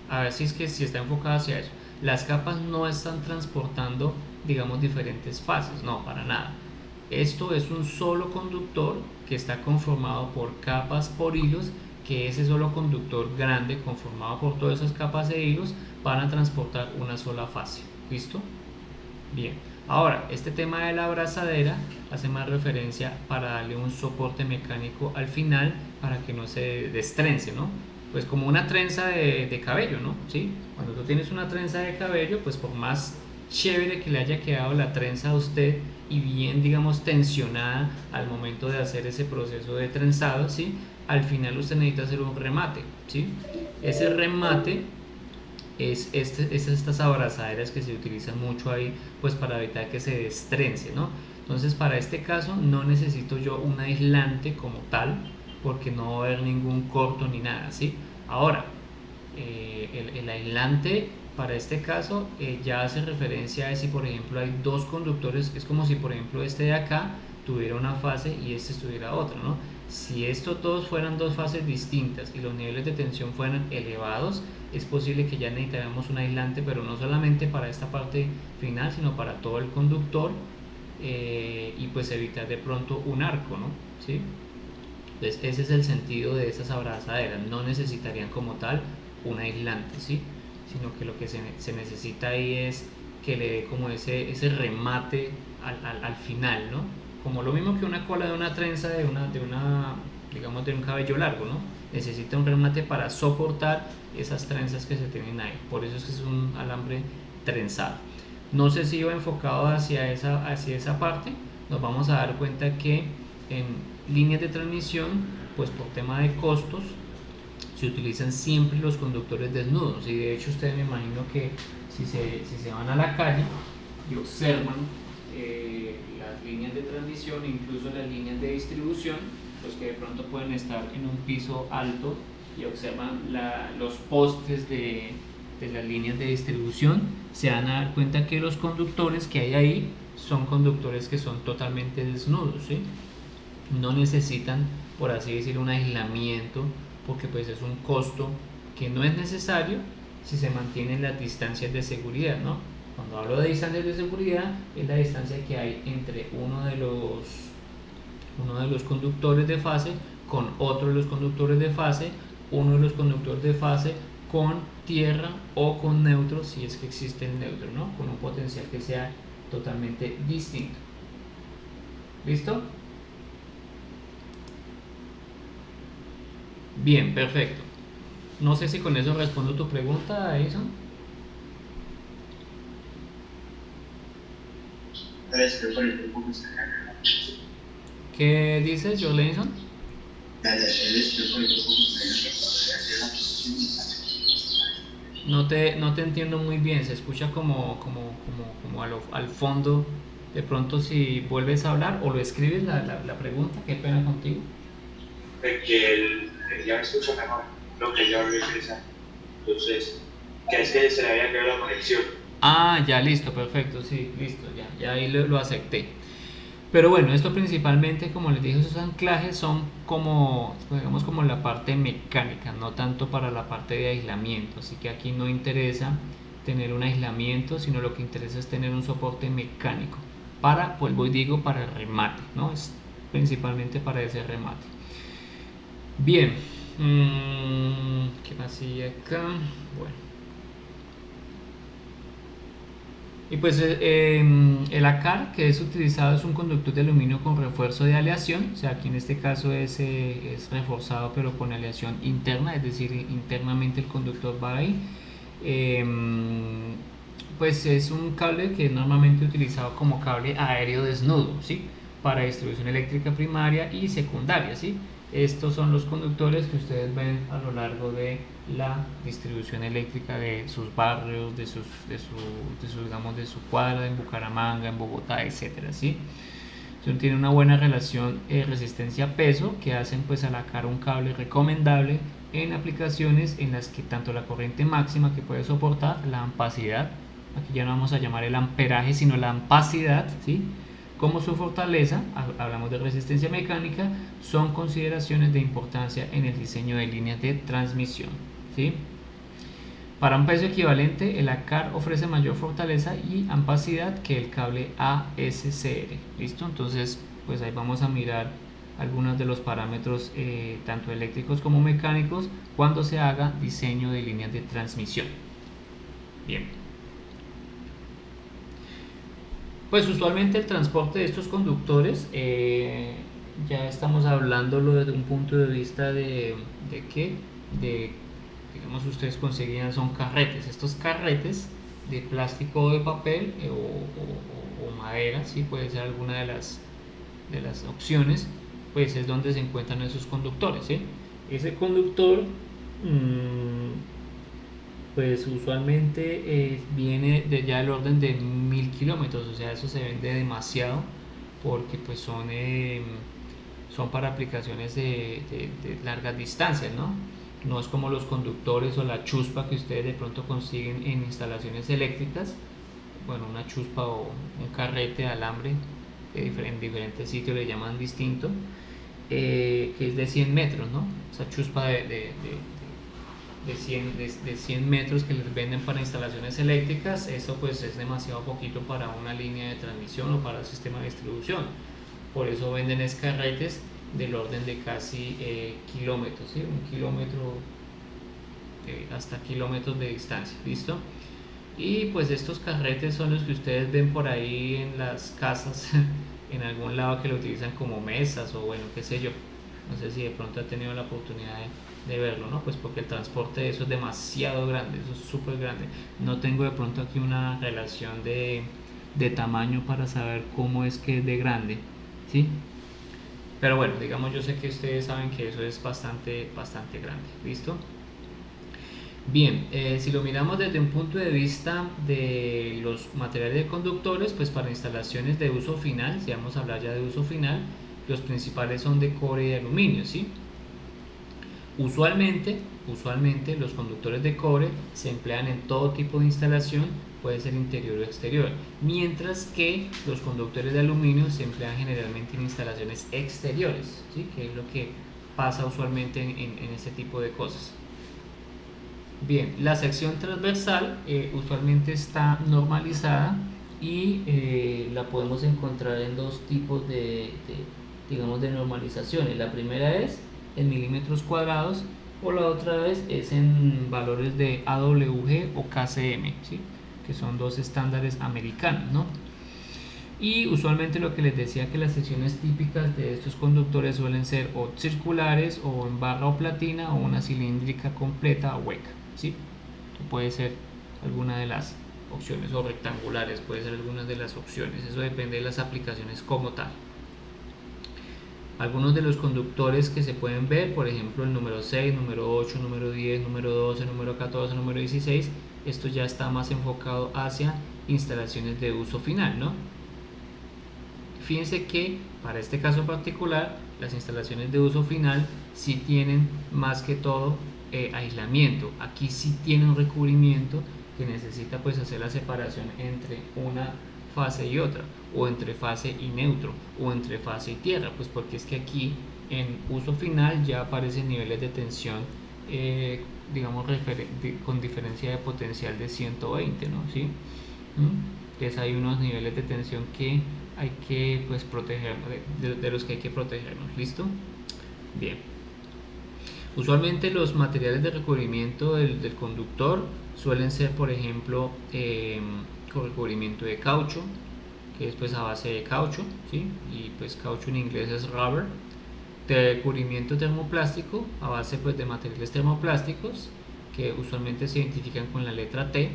a ver si es que si está enfocado hacia eso, las capas no están transportando, digamos, diferentes fases, no, para nada. Esto es un solo conductor que está conformado por capas, por hilos, que ese solo conductor grande conformado por todas esas capas de hilos van a transportar una sola fase. ¿Listo? Bien. Ahora, este tema de la abrazadera hace más referencia para darle un soporte mecánico al final para que no se destrense, ¿no? Pues como una trenza de cabello, ¿no? ¿Sí? Cuando tú tienes una trenza de cabello, pues por más chévere que le haya quedado la trenza a usted y bien, digamos, tensionada al momento de hacer ese proceso de trenzado, ¿sí? Al final usted necesita hacer un remate, ¿sí? Ese remate es estas abrazaderas que se utilizan mucho ahí, pues para evitar que se destrense, ¿no? Entonces para este caso no necesito yo un aislante como tal, porque no va a haber ningún corto ni nada, ¿sí? Ahora, el aislante para este caso ya hace referencia a si por ejemplo hay dos conductores, es como si por ejemplo este de acá tuviera una fase y este estuviera otra, ¿no? Si estos dos fueran dos fases distintas y los niveles de tensión fueran elevados, es posible que ya necesitáramos un aislante, pero no solamente para esta parte final, sino para todo el conductor, y pues evitar de pronto un arco, ¿no? ¿Sí? Entonces ese es el sentido de estas abrazaderas, no necesitarían como tal un aislante, ¿sí? Sino que lo que se necesita ahí es que le dé como ese remate al final, ¿no? Como lo mismo que una cola de una trenza digamos, de un cabello largo, ¿no? Necesita un remate para soportar esas trenzas que se tienen ahí. Por eso es que es un alambre trenzado. No sé si iba enfocado hacia esa parte. Nos vamos a dar cuenta que en líneas de transmisión, pues por tema de costos, se utilizan siempre los conductores desnudos. Y de hecho ustedes me imagino que si se van a la calle y observan las líneas de transmisión, incluso las líneas de distribución, los que de pronto pueden estar en un piso alto y observan los postes de las líneas de distribución, se van a dar cuenta que los conductores que hay ahí son conductores que son totalmente desnudos, ¿sí? no necesitan, por así decir, un aislamiento, porque pues es un costo que no es necesario si se mantienen las distancias de seguridad, ¿no? Cuando hablo de distancias de seguridad es la distancia que hay entre uno de los conductores de fase con otro de los conductores de fase, uno de los conductores de fase con tierra o con neutro, si es que existe el neutro, ¿no? Con un potencial que sea totalmente distinto. ¿Listo? Bien, perfecto. No sé si con eso respondo tu pregunta, Edison. ¿Qué dices, Jorlenson? No te entiendo muy bien, se escucha como al fondo. De pronto si vuelves a hablar o lo escribes la pregunta, qué pena contigo. Que ya me escucha mejor lo que yo había expresado. Entonces, que es que se le había quedado la conexión. Ah, ya, listo, perfecto, sí, listo, ya ahí lo acepté. Pero bueno, esto principalmente, como les dije, esos anclajes son como, digamos, como la parte mecánica, no tanto para la parte de aislamiento. Así que aquí no interesa tener un aislamiento, sino lo que interesa es tener un soporte mecánico para, pues voy digo, para el remate, ¿no? Es principalmente para ese remate. Bien, ¿qué más sigue acá? Bueno. Y pues el ACAR que es utilizado es un conductor de aluminio con refuerzo de aleación, o sea, aquí en este caso es reforzado pero con aleación interna, es decir, internamente el conductor va ahí. Pues es un cable que es normalmente utilizado como cable aéreo desnudo, ¿sí? Para distribución eléctrica primaria y secundaria, ¿sí? Estos son los conductores que ustedes ven a lo largo de la distribución eléctrica de sus barrios, digamos, de su cuadra, en Bucaramanga, en Bogotá, etcétera, ¿sí? Tiene una buena relación resistencia-peso que hacen pues a la cara un cable recomendable en aplicaciones en las que tanto la corriente máxima que puede soportar, la ampacidad, aquí ya no vamos a llamar el amperaje sino la ampacidad, ¿sí? Como su fortaleza, hablamos de resistencia mecánica, son consideraciones de importancia en el diseño de líneas de transmisión, ¿sí? Para un peso equivalente, el ACAR ofrece mayor fortaleza y ampacidad que el cable ASCR. ¿Listo? Entonces, pues ahí vamos a mirar algunos de los parámetros tanto eléctricos como mecánicos cuando se haga diseño de líneas de transmisión. Bien. Pues usualmente el transporte de estos conductores, ya estamos hablándolo desde un punto de vista ¿de qué? De, digamos, ustedes conseguían, son carretes. Estos carretes de plástico o de papel o madera, ¿sí? Puede ser alguna de las opciones, pues es donde se encuentran esos conductores, ¿sí? Ese conductor pues usualmente viene de ya el orden de 1000 kilómetros, o sea, eso se vende demasiado porque pues son para aplicaciones de largas distancias, ¿no? No es como los conductores o la chuspa que ustedes de pronto consiguen en instalaciones eléctricas, bueno, una chuspa o un carrete de alambre, en diferentes sitios le llaman distinto, que es de 100 metros, ¿no? Esa chuspa de 100 metros que les venden para instalaciones eléctricas, eso pues es demasiado poquito para una línea de transmisión o para el sistema de distribución. Por eso venden carretes del orden de casi kilómetros, ¿sí? Un kilómetro, hasta kilómetros de distancia, ¿listo? Y pues estos carretes son los que ustedes ven por ahí en las casas, en algún lado que lo utilizan como mesas o bueno, qué sé yo. No sé si de pronto ha tenido la oportunidad de verlo, ¿no? Pues porque el transporte de eso es demasiado grande, eso es súper grande. No tengo de pronto aquí una relación de tamaño para saber cómo es que es de grande, ¿sí? Pero bueno, digamos, yo sé que ustedes saben que eso es bastante grande, ¿listo? Bien, si lo miramos desde un punto de vista de los materiales de conductores, pues para instalaciones de uso final, si vamos a hablar ya de uso final, los principales son de cobre y aluminio, ¿sí? Usualmente los conductores de cobre se emplean en todo tipo de instalación, puede ser interior o exterior, mientras que los conductores de aluminio se emplean generalmente en instalaciones exteriores, ¿sí? Que es lo que pasa usualmente en este tipo de cosas. Bien, la sección transversal usualmente está normalizada y la podemos encontrar en dos tipos digamos, de normalizaciones. La primera es en milímetros cuadrados o la otra vez es en valores de AWG o KCM, ¿sí? Que son dos estándares americanos, ¿no? Y usualmente lo que les decía, que las secciones típicas de estos conductores suelen ser o circulares o en barra o platina o una cilíndrica completa o hueca, ¿sí? Puede ser alguna de las opciones, o rectangulares, puede ser alguna de las opciones, eso depende de las aplicaciones como tal. Algunos de los conductores que se pueden ver, por ejemplo el número 6, número 8, número 10, número 12, número 14, número 16, esto ya está más enfocado hacia instalaciones de uso final, ¿no? Fíjense que para este caso particular, las instalaciones de uso final sí tienen más que todo aislamiento. Aquí sí tiene un recubrimiento que necesita pues hacer la separación entre una fase y otra, o entre fase y neutro, o entre fase y tierra, pues porque es que aquí en uso final ya aparecen niveles de tensión digamos con diferencia de potencial de 120, ¿no? ¿Sí? Entonces hay unos niveles de tensión que hay que pues proteger, de los que hay que protegernos. ¿Listo? Bien. Usualmente los materiales de recubrimiento del conductor suelen ser, por ejemplo, con recubrimiento de caucho, que es pues a base de caucho, ¿sí? Y pues caucho en inglés es rubber. De recubrimiento termoplástico a base pues de materiales termoplásticos, que usualmente se identifican con la letra T.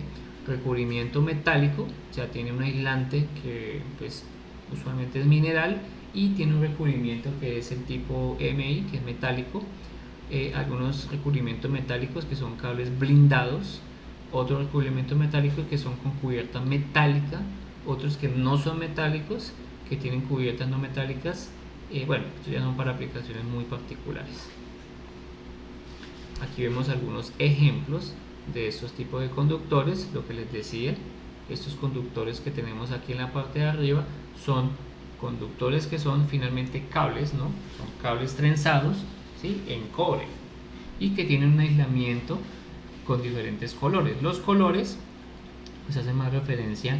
Recubrimiento metálico, o sea, tiene un aislante que pues usualmente es mineral y tiene un recubrimiento que es el tipo MI, que es metálico. Algunos recubrimientos metálicos que son cables blindados, otros recubrimientos metálicos que son con cubierta metálica, otros que no son metálicos, que tienen cubiertas no metálicas. Bueno, estos ya son para aplicaciones muy particulares. Aquí vemos algunos ejemplos de estos tipos de conductores. Lo que les decía, estos conductores que tenemos aquí en la parte de arriba son conductores que son finalmente cables, ¿no? Son cables trenzados, ¿sí? En cobre, y que tienen un aislamiento con diferentes colores. Los colores pues hacen más referencia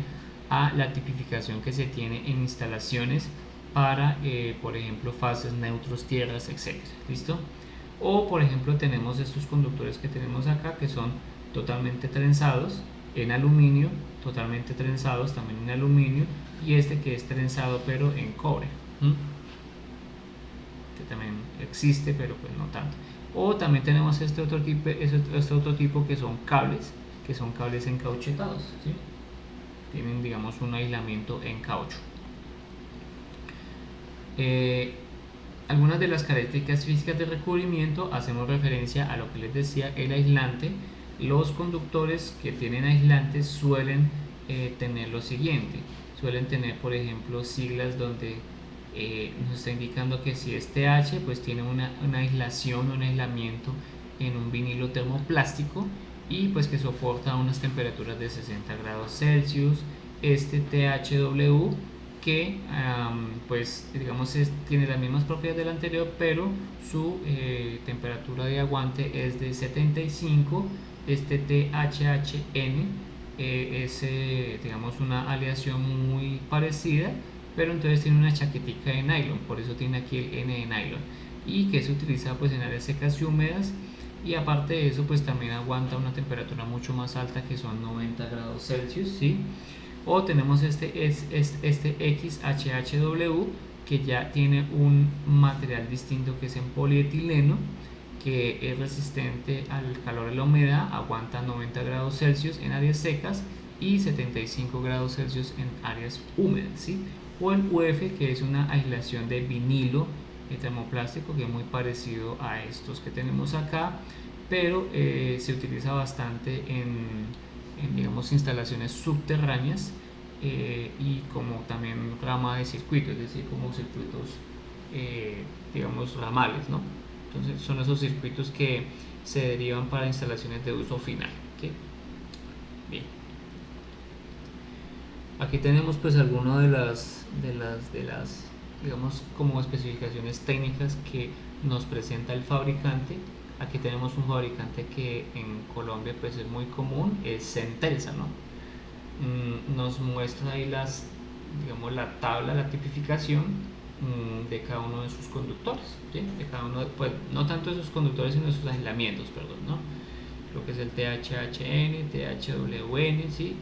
a la tipificación que se tiene en instalaciones para, por ejemplo, fases, neutros, tierras, etc. ¿Listo? O por ejemplo tenemos estos conductores que tenemos acá, que son totalmente trenzados en aluminio, totalmente trenzados también en aluminio, y este que es trenzado pero en cobre, que también existe pero pues no tanto. O también tenemos este otro tipo que son cables encauchetados, ¿sí? Tienen, digamos, un aislamiento en caucho. Algunas de las características físicas de recubrimiento, hacemos referencia a lo que les decía, el aislante. Los conductores que tienen aislantes suelen tener lo siguiente: suelen tener, por ejemplo, siglas donde nos está indicando que si es TH, pues tiene una aislación, un aislamiento en un vinilo termoplástico, y pues que soporta unas temperaturas de 60 grados Celsius. Este THW, que pues digamos tiene las mismas propiedades del anterior, pero su temperatura de aguante es de 75. Este THHN es digamos una aleación muy parecida, pero entonces tiene una chaquetica de nylon, por eso tiene aquí el N de nylon, y que se utiliza pues en áreas secas y húmedas, y aparte de eso pues también aguanta una temperatura mucho más alta, que son 90 grados Celsius, ¿sí? O tenemos este XHHW, que ya tiene un material distinto, que es en polietileno, que es resistente al calor y la humedad, aguanta 90 grados Celsius en áreas secas y 75 grados Celsius en áreas húmedas, ¿sí? O el UF, que es una aislación de vinilo termoplástico, que es muy parecido a estos que tenemos acá, pero se utiliza bastante en digamos instalaciones subterráneas, y como también rama de circuitos, es decir, como circuitos digamos ramales, ¿no? Entonces son esos circuitos que se derivan para instalaciones de uso final. ¿Sí? Bien. Aquí tenemos pues algunas de las digamos como especificaciones técnicas que nos presenta el fabricante. Aquí tenemos un fabricante que en Colombia pues es muy común, es Centelsa, ¿no? Nos muestra ahí digamos la tabla, la tipificación de cada uno de sus conductores, ¿sí? De cada uno, pues no tanto de sus conductores sino de sus aislamientos, perdón, ¿no? Lo que es el THHN, THWN, ¿sí?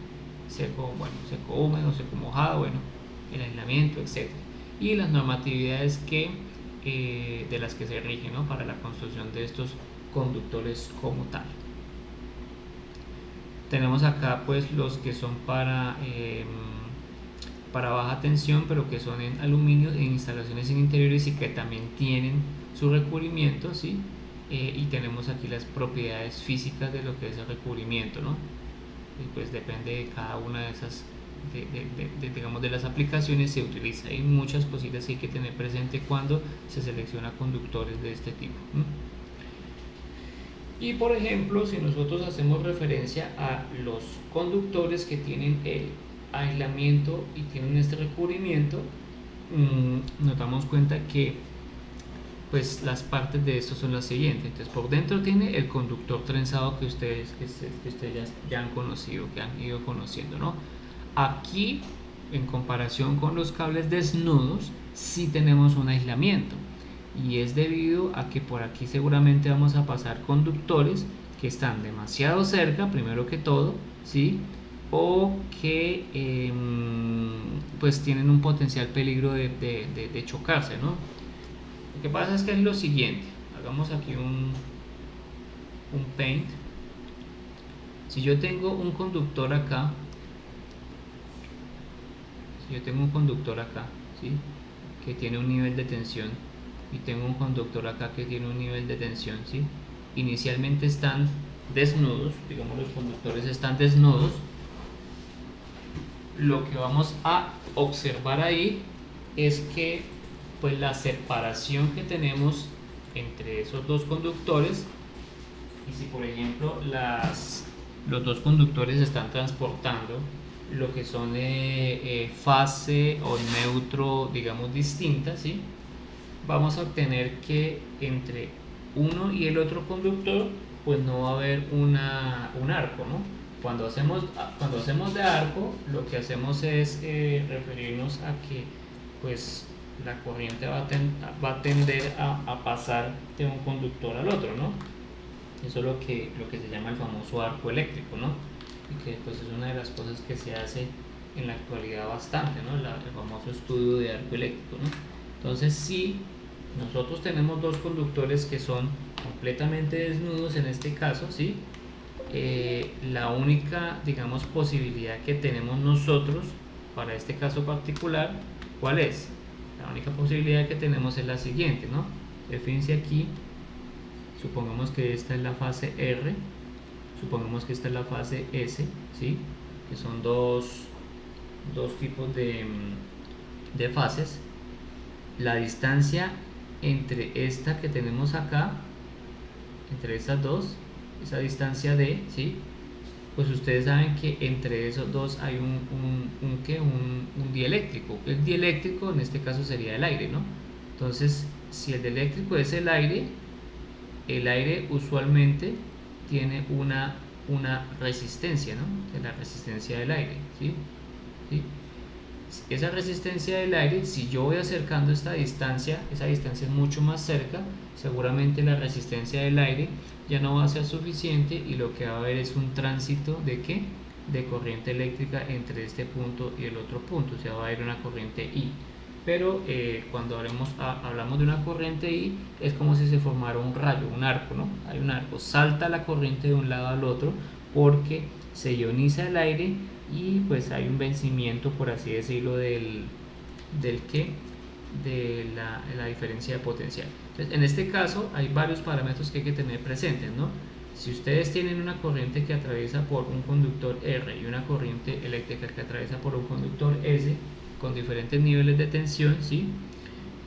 Seco, bueno, seco húmedo, seco mojado, bueno, el aislamiento, etc. Y las normatividades de las que se rigen, ¿no? Para la construcción de estos conductores como tal. Tenemos acá pues los que son para baja tensión, pero que son en aluminio, en instalaciones en interiores y que también tienen su recubrimiento, ¿sí? Y tenemos aquí las propiedades físicas de lo que es el recubrimiento, ¿no? Y pues depende de cada una de esas, digamos, de las aplicaciones se utiliza. Hay muchas cositas que hay que tener presente cuando se selecciona conductores de este tipo. Y por ejemplo, si nosotros hacemos referencia a los conductores que tienen el aislamiento y tienen este recubrimiento, nos damos cuenta que pues las partes de esto son las siguientes. Entonces por dentro tiene el conductor trenzado que ustedes ya han conocido, que han ido conociendo, ¿no? Aquí, en comparación con los cables desnudos, sí tenemos un aislamiento, y es debido a que por aquí seguramente vamos a pasar conductores que están demasiado cerca, primero que todo, ¿sí? O que pues tienen un potencial peligro de chocarse, ¿no? Lo que pasa es que es lo siguiente, hagamos aquí un paint. Si yo tengo un conductor acá, ¿sí? Que tiene un nivel de tensión, y tengo un conductor acá que tiene un nivel de tensión, ¿sí? Inicialmente están desnudos, digamos los conductores están desnudos. Lo que vamos a observar ahí es que pues la separación que tenemos entre esos dos conductores, y si por ejemplo los dos conductores están transportando lo que son fase o neutro, digamos, distintas, ¿sí? Vamos a obtener que entre uno y el otro conductor pues no va a haber un arco, ¿no? Cuando hacemos de arco, lo que hacemos es referirnos a que pues la corriente va a tender a pasar de un conductor al otro, ¿no? Eso es lo que se llama el famoso arco eléctrico, ¿no? Y que pues es una de las cosas que se hace en la actualidad bastante, ¿no? El famoso estudio de arco eléctrico, ¿no? Entonces, si nosotros tenemos dos conductores que son completamente desnudos en este caso, ¿sí? La única, digamos, posibilidad que tenemos nosotros para este caso particular, ¿cuál es? La única posibilidad que tenemos es la siguiente, ¿no? Fíjense aquí, supongamos que esta es la fase R, supongamos que esta es la fase S, ¿sí? Que son dos tipos de fases. La distancia entre esta que tenemos acá, entre estas dos, esa distancia D, ¿sí? Pues ustedes saben que entre esos dos hay un dieléctrico. El dieléctrico en este caso sería el aire, ¿no? Entonces, si el dieléctrico es el aire usualmente tiene una resistencia, ¿no? De la resistencia del aire, ¿sí? ¿Sí? Esa resistencia del aire, si yo voy acercando esa distancia es mucho más cerca, seguramente la resistencia del aire ya no va a ser suficiente, y lo que va a haber es un tránsito de ¿qué? De corriente eléctrica entre este punto y el otro punto, o sea, va a haber una corriente I. Pero cuando hablamos de una corriente I, es como si se formara un rayo, un arco, ¿no? Hay un arco, salta la corriente de un lado al otro porque se ioniza el aire, y pues hay un vencimiento, por así decirlo, de la diferencia de potencial. Entonces, en este caso hay varios parámetros que hay que tener presentes, ¿no? Si ustedes tienen una corriente que atraviesa por un conductor R y una corriente eléctrica que atraviesa por un conductor S con diferentes niveles de tensión, ¿sí?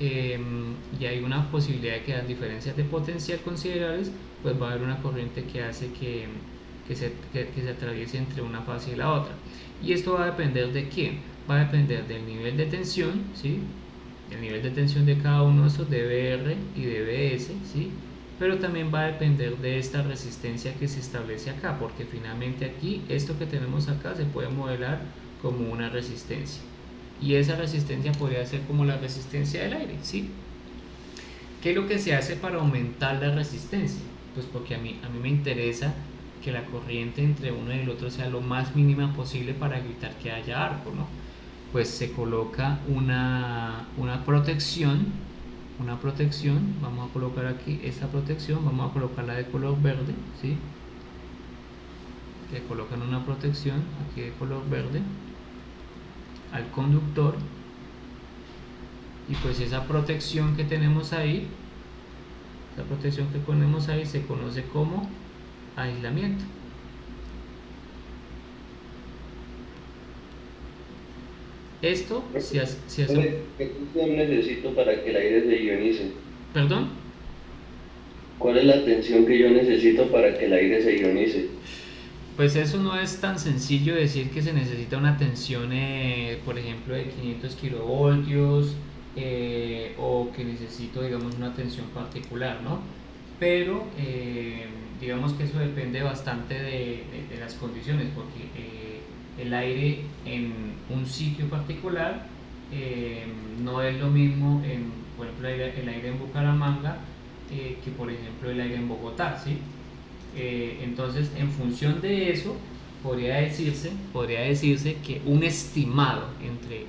y hay una posibilidad de que las diferencias de potencial considerables, pues va a haber una corriente que hace que se atraviese entre una fase y la otra. Y esto va a depender de qué, va a depender del nivel de tensión, ¿sí? El nivel de tensión de cada uno de estos dBr y dBs, ¿sí? Pero también va a depender de esta resistencia que se establece acá, porque finalmente aquí, esto que tenemos acá se puede modelar como una resistencia, y esa resistencia podría ser como la resistencia del aire, ¿sí? ¿Qué es lo que se hace para aumentar la resistencia? Pues porque a mí me interesa que la corriente entre uno y el otro sea lo más mínima posible para evitar que haya arco, ¿no? Pues se coloca una protección, vamos a colocar aquí esta protección, vamos a colocarla de color verde, ¿sí? Le colocan una protección aquí de color verde al conductor, y pues esa protección que tenemos ahí, se conoce como aislamiento. Esto si hace... ¿Qué tensión necesito para que el aire se ionice? ¿Perdón? ¿Cuál es la tensión que yo necesito para que el aire se ionice? Pues eso no es tan sencillo decir que se necesita una tensión, por ejemplo, de 500 kilovoltios, o que necesito, digamos, una tensión particular, ¿no? Pero digamos que eso depende bastante de las condiciones, porque el aire en un sitio particular no es lo mismo, por ejemplo, el aire en Bucaramanga, que por ejemplo el aire en Bogotá, ¿sí? Entonces, en función de eso, podría decirse que un estimado entre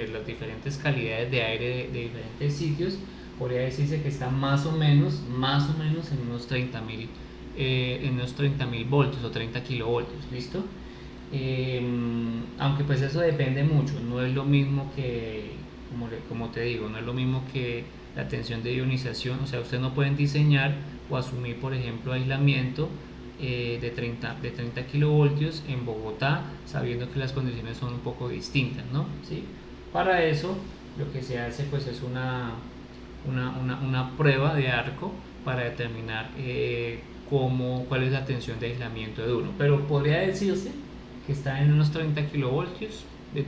las diferentes calidades de aire de diferentes sitios, podría decirse que está más o menos en unos 30.000 voltios o 30 kilovoltios, ¿listo? Aunque pues eso depende mucho, no es lo mismo que, como te digo, no es lo mismo que la tensión de ionización. O sea, ustedes no pueden diseñar o asumir, por ejemplo, aislamiento de 30 kilovoltios en Bogotá, sabiendo que las condiciones son un poco distintas, ¿no? ¿Sí? Para eso, lo que se hace pues es una prueba de arco para determinar cuál es la tensión de aislamiento de uno. Pero podría decirse que está en unos 30 kilovoltios, de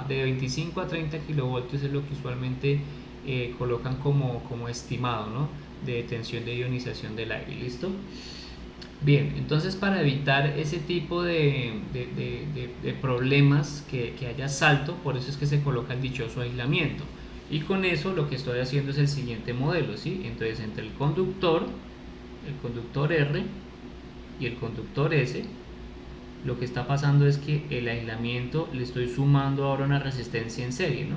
25 a 30 kilovoltios es lo que usualmente colocan como estimado, ¿no? De tensión de ionización del aire, ¿listo? Bien, entonces para evitar ese tipo de problemas, que haya salto, por eso es que se coloca el dichoso aislamiento. Y con eso lo que estoy haciendo es el siguiente modelo, ¿sí? Entonces entre el conductor R y el conductor S, lo que está pasando es que el aislamiento le estoy sumando ahora una resistencia en serie, ¿no?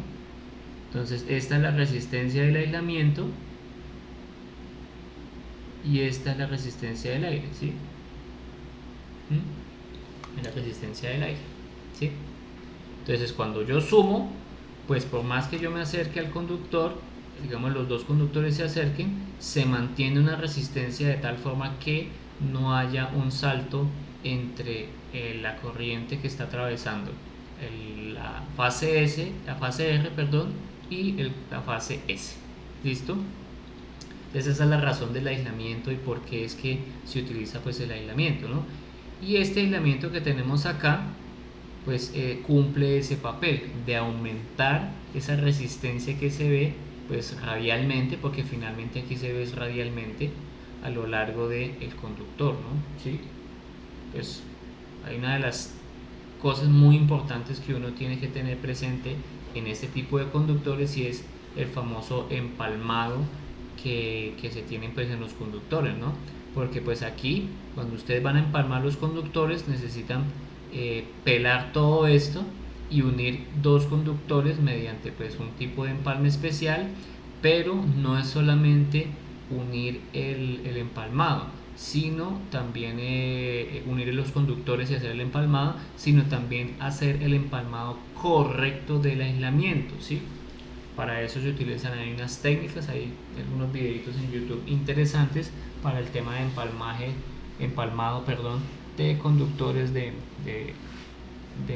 Entonces esta es la resistencia del aislamiento y esta es la resistencia del aire, ¿sí? Es la resistencia del aire, ¿sí? Entonces cuando yo sumo, pues por más que yo me acerque al conductor, digamos los dos conductores se acerquen, se mantiene una resistencia de tal forma que no haya un salto entre la corriente que está atravesando la fase R, perdón, y la fase S. ¿Listo? Entonces esa es la razón del aislamiento y por qué es que se utiliza pues el aislamiento, ¿no? Y este aislamiento que tenemos acá pues cumple ese papel de aumentar esa resistencia que se ve pues radialmente, porque finalmente aquí se ve radialmente a lo largo del conductor, ¿no? ¿Sí? Pues hay una de las cosas muy importantes que uno tiene que tener presente en este tipo de conductores, y es el famoso empalmado que se tienen pues en los conductores, ¿no? Porque pues aquí cuando ustedes van a empalmar los conductores necesitan pelar todo esto y unir dos conductores mediante pues un tipo de empalme especial, pero no es solamente unir el empalmado, sino también unir los conductores y hacer el empalmado, sino también hacer el empalmado correcto del aislamiento, ¿sí? Para eso se utilizan, hay unas técnicas, hay algunos videitos en YouTube interesantes para el tema de empalmado, de conductores de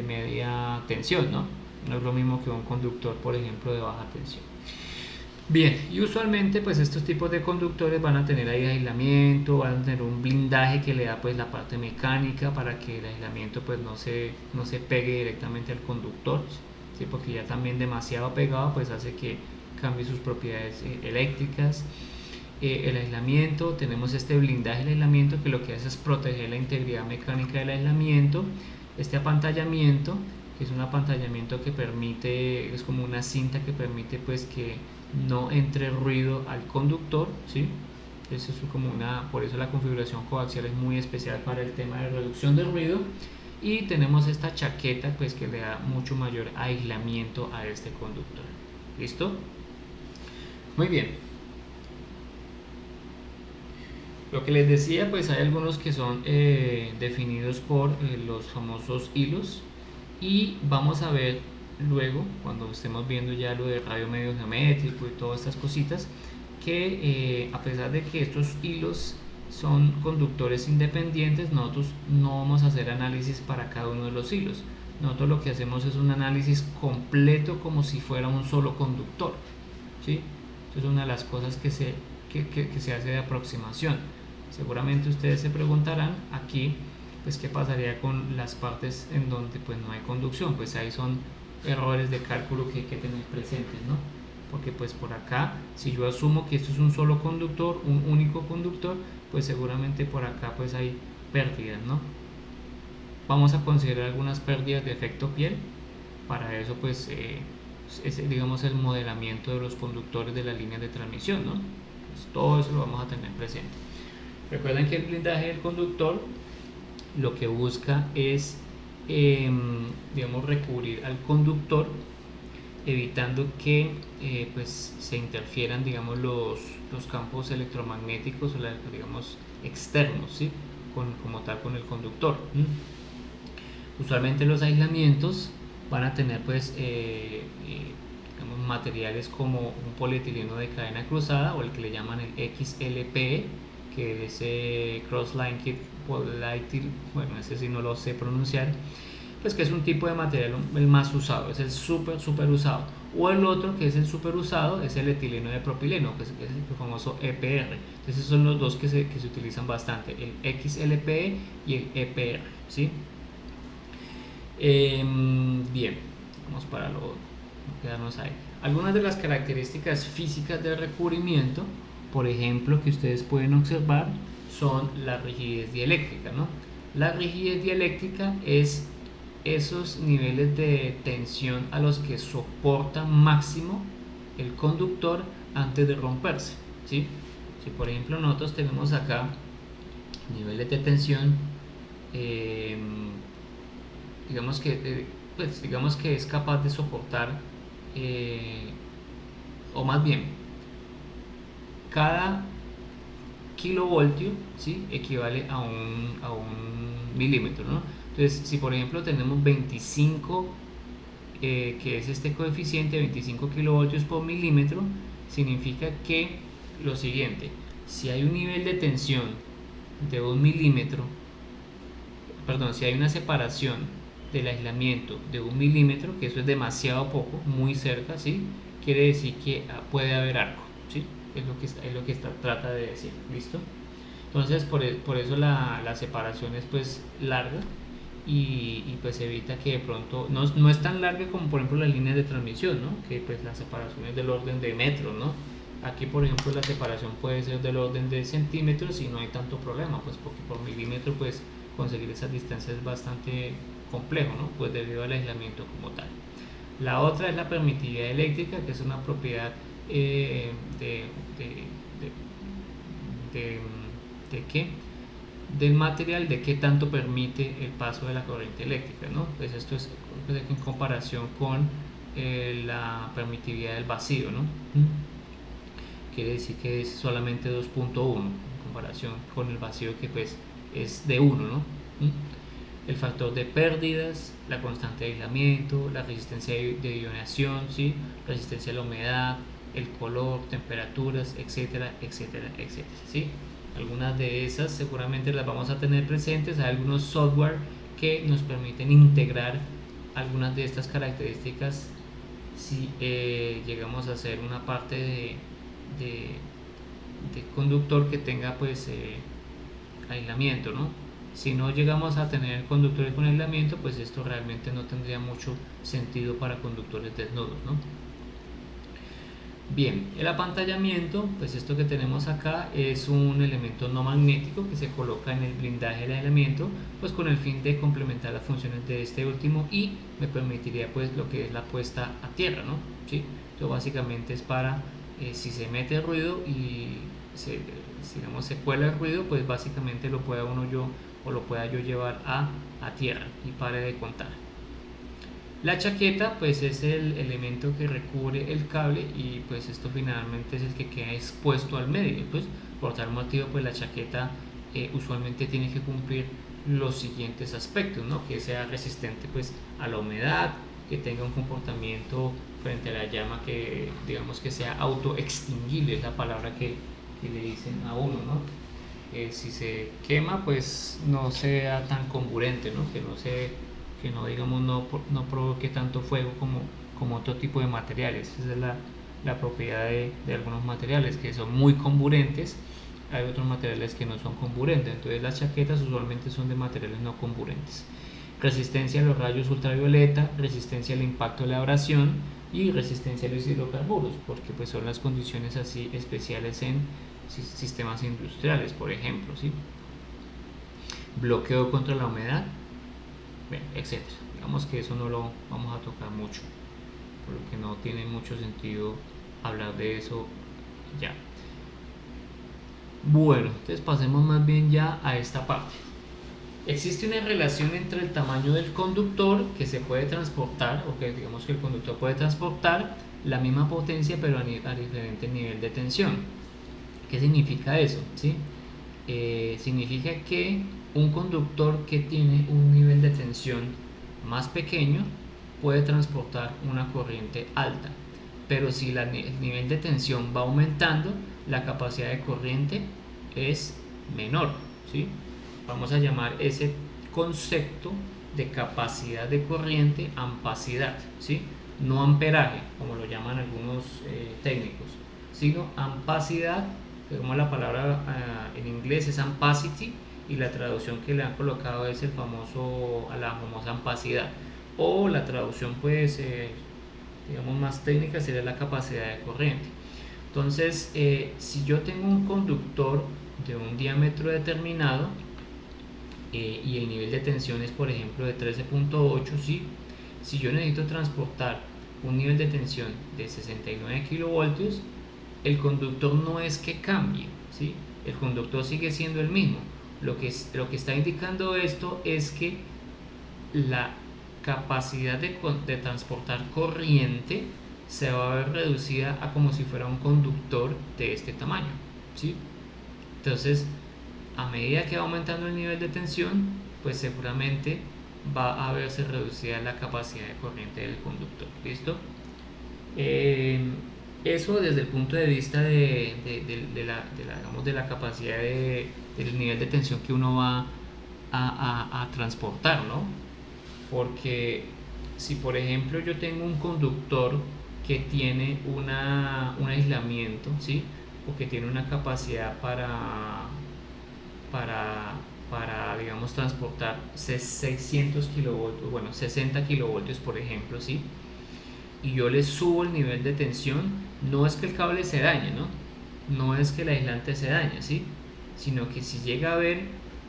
media tensión, ¿no? No es lo mismo que un conductor, por ejemplo, de baja tensión. Bien, y usualmente pues estos tipos de conductores van a tener ahí aislamiento, van a tener un blindaje que le da pues la parte mecánica para que el aislamiento pues no se pegue directamente al conductor, ¿sí? Porque ya también demasiado pegado pues hace que cambie sus propiedades eléctricas. El aislamiento, tenemos este blindaje del aislamiento que lo que hace es proteger la integridad mecánica del aislamiento. Este apantallamiento, que es un apantallamiento que permite, es como una cinta que permite pues que no entre ruido al conductor, ¿sí? Eso es como por eso la configuración coaxial es muy especial para el tema de reducción de ruido. Y tenemos esta chaqueta pues que le da mucho mayor aislamiento a este conductor. ¿Listo? Muy bien. Lo que les decía, pues hay algunos que son definidos por los famosos hilos, y vamos a ver luego, cuando estemos viendo ya lo de radio medio geométrico y todas estas cositas, que a pesar de que estos hilos son conductores independientes, nosotros no vamos a hacer análisis para cada uno de los hilos. Nosotros lo que hacemos es un análisis completo como si fuera un solo conductor, ¿sí? Eso es una de las cosas que se hace de aproximación. Seguramente ustedes se preguntarán aquí pues qué pasaría con las partes en donde pues no hay conducción. Pues ahí son errores de cálculo que hay que tener presentes, ¿no? Porque pues por acá, si yo asumo que esto es un solo conductor, un único conductor, pues seguramente por acá pues hay pérdidas, ¿no? Vamos a considerar algunas pérdidas de efecto piel. Para eso pues es digamos el modelamiento de los conductores de las líneas de transmisión, ¿no? Pues todo eso lo vamos a tener presente. Recuerden que el blindaje del conductor lo que busca es digamos recubrir al conductor, evitando que pues se interfieran digamos los campos electromagnéticos o digamos externos, ¿sí? Como tal con el conductor. Usualmente los aislamientos van a tener pues digamos, materiales como un polietileno de cadena cruzada, o el que le llaman el XLPE, que es Cross-Linked Polyethylene, bueno, ese sí no lo sé pronunciar, pues que es un tipo de material el más usado, es el super usado. O el otro que es el super usado es el etileno de propileno, que es el famoso EPR. Entonces esos son los dos que se utilizan bastante, el XLPE y el EPR, ¿sí? Bien, vamos para lo quedarnos ahí. Algunas de las características físicas del recubrimiento, por ejemplo, que ustedes pueden observar, son la rigidez dieléctrica, ¿no? La rigidez dieléctrica es esos niveles de tensión a los que soporta máximo el conductor antes de romperse, ¿sí? Si por ejemplo nosotros tenemos acá niveles de tensión, digamos que es capaz de soportar, o más bien, cada kilovoltio, ¿sí? Equivale a un milímetro, ¿no? Entonces, si por ejemplo tenemos 25, que es este coeficiente, 25 kilovoltios por milímetro, significa que lo siguiente: si hay un nivel de tensión de 1 milímetro, perdón, si hay una separación del aislamiento de 1 milímetro, que eso es demasiado poco, muy cerca, ¿sí? Quiere decir que puede haber arco, ¿sí? Es lo que trata de decir, ¿listo? Entonces por eso la separación es pues larga, y pues evita que de pronto no es tan larga como por ejemplo las líneas de transmisión, ¿no? Que pues la separación es del orden de metros, ¿no? Aquí por ejemplo la separación puede ser del orden de centímetros y no hay tanto problema, pues porque por milímetro pues conseguir esas distancias es bastante complejo, ¿no? Pues debido al aislamiento como tal. La otra es la permitividad eléctrica, que es una propiedad de qué, del material, de qué tanto permite el paso de la corriente eléctrica, ¿no? Pues esto es en comparación con la permitividad del vacío, ¿no? Quiere decir que es solamente 2.1 en comparación con el vacío, que pues es de 1, ¿no? El factor de pérdidas, la constante de aislamiento, la resistencia de ionación, ¿sí? Resistencia a la humedad, el color, temperaturas, etcétera, etcétera, etcétera, ¿sí? Algunas de esas seguramente las vamos a tener presentes. Hay algunos software que nos permiten integrar algunas de estas características si llegamos a hacer una parte de, de conductor que tenga pues aislamiento, ¿no? Si no llegamos a tener conductores con aislamiento, pues esto realmente no tendría mucho sentido para conductores desnudos, ¿no? Bien, el apantallamiento, pues esto que tenemos acá es un elemento no magnético que se coloca en el blindaje del aislamiento, pues con el fin de complementar las funciones de este último y me permitiría pues lo que es la puesta a tierra, ¿no? ¿Sí? Esto básicamente es para si se mete ruido y digamos, se cuela el ruido, pues básicamente lo pueda uno yo o lo pueda yo llevar a tierra y pare de contar. La chaqueta pues es el elemento que recubre el cable y pues esto finalmente es el que queda expuesto al medio. Pues por tal motivo pues la chaqueta usualmente tiene que cumplir los siguientes aspectos, ¿no? Que sea resistente pues a la humedad, que tenga un comportamiento frente a la llama que digamos que sea autoextinguible, es la palabra que le dicen a uno, ¿no? Si se quema pues no sea tan comburente, ¿no? Que no digamos no provoque tanto fuego como otro tipo de materiales. Esa es la propiedad de algunos materiales que son muy comburentes. Hay otros materiales que no son comburentes, entonces las chaquetas usualmente son de materiales no comburentes. Resistencia a los rayos ultravioleta, resistencia al impacto de la abrasión y resistencia a los hidrocarburos, porque pues son las condiciones así especiales en sistemas industriales, por ejemplo, ¿sí? Bloqueo contra la humedad, etc. Digamos que eso no lo vamos a tocar mucho, por lo que no tiene mucho sentido hablar de eso ya. Bueno, entonces pasemos más bien ya a esta parte. Existe una relación entre el tamaño del conductor que se puede transportar, o que digamos que el conductor puede transportar la misma potencia pero a diferente nivel de tensión. ¿Qué significa eso? ¿Sí? Significa que un conductor que tiene un nivel de tensión más pequeño puede transportar una corriente alta, pero si el nivel de tensión va aumentando, la capacidad de corriente es menor, ¿sí? Vamos a llamar ese concepto de capacidad de corriente ampacidad, ¿sí? No amperaje, como lo llaman algunos técnicos, sino ampacidad, como la palabra en inglés es ampacity, y la traducción que le han colocado es la famosa ampacidad, o la traducción pues digamos más técnica sería la capacidad de corriente. Entonces si yo tengo un conductor de un diámetro determinado y el nivel de tensión es por ejemplo de 13.8, ¿sí? Si yo necesito transportar un nivel de tensión de 69 kilovoltios, el conductor no es que cambie, ¿sí? El conductor sigue siendo el mismo. Lo que está indicando esto es que la capacidad de transportar corriente se va a ver reducida a como si fuera un conductor de este tamaño, ¿sí? Entonces, a medida que va aumentando el nivel de tensión, pues seguramente va a verse reducida la capacidad de corriente del conductor. ¿Listo? Eso desde el punto de vista de la capacidad del nivel de tensión que uno va a transportar, ¿no? Porque si por ejemplo yo tengo un conductor que tiene un aislamiento, ¿sí? O que tiene una capacidad para digamos transportar 600 kilovoltios, bueno 60 kilovoltios por ejemplo, ¿sí? Y yo le subo el nivel de tensión, no es que el cable se dañe, no es que el aislante se dañe, ¿sí? Sino que si llega a haber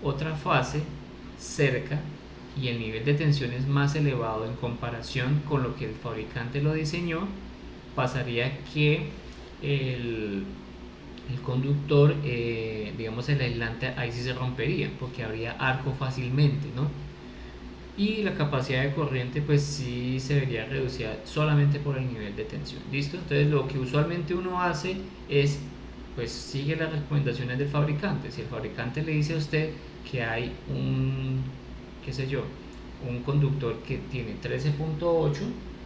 otra fase cerca y el nivel de tensión es más elevado en comparación con lo que el fabricante lo diseñó, pasaría que el conductor, digamos el aislante ahí sí se rompería porque habría arco fácilmente, ¿no? Y la capacidad de corriente pues sí se vería reducida solamente por el nivel de tensión. ¿Listo? Entonces lo que usualmente uno hace es pues sigue las recomendaciones del fabricante. Si el fabricante le dice a usted que hay un conductor que tiene 13.8,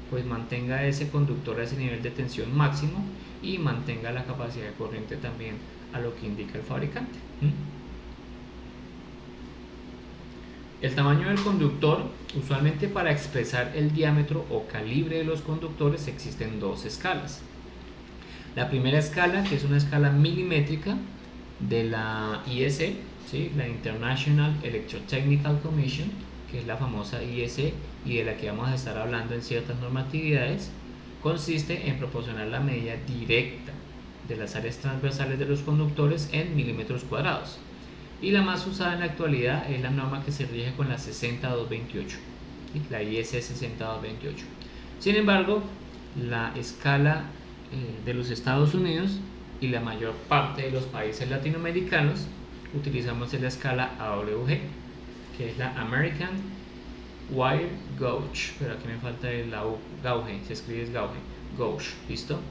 pues mantenga ese conductor a ese nivel de tensión máximo y mantenga la capacidad de corriente también a lo que indica el fabricante. El tamaño del conductor, usualmente para expresar el diámetro o calibre de los conductores existen dos escalas. La primera escala, que es una escala milimétrica de la IEC, ¿sí? La International Electrotechnical Commission, que es la famosa IEC y de la que vamos a estar hablando en ciertas normatividades, consiste en proporcionar la medida directa de las áreas transversales de los conductores en milímetros cuadrados. Y la más usada en la actualidad es la norma que se rige con la 60228, ¿sí? La IEC 60228. Sin embargo, la escala de los Estados Unidos y la mayor parte de los países latinoamericanos utilizamos la escala AWG, que es la American Wire Gauge, pero aquí me falta el gauge, se escribe gauge, ¿listo?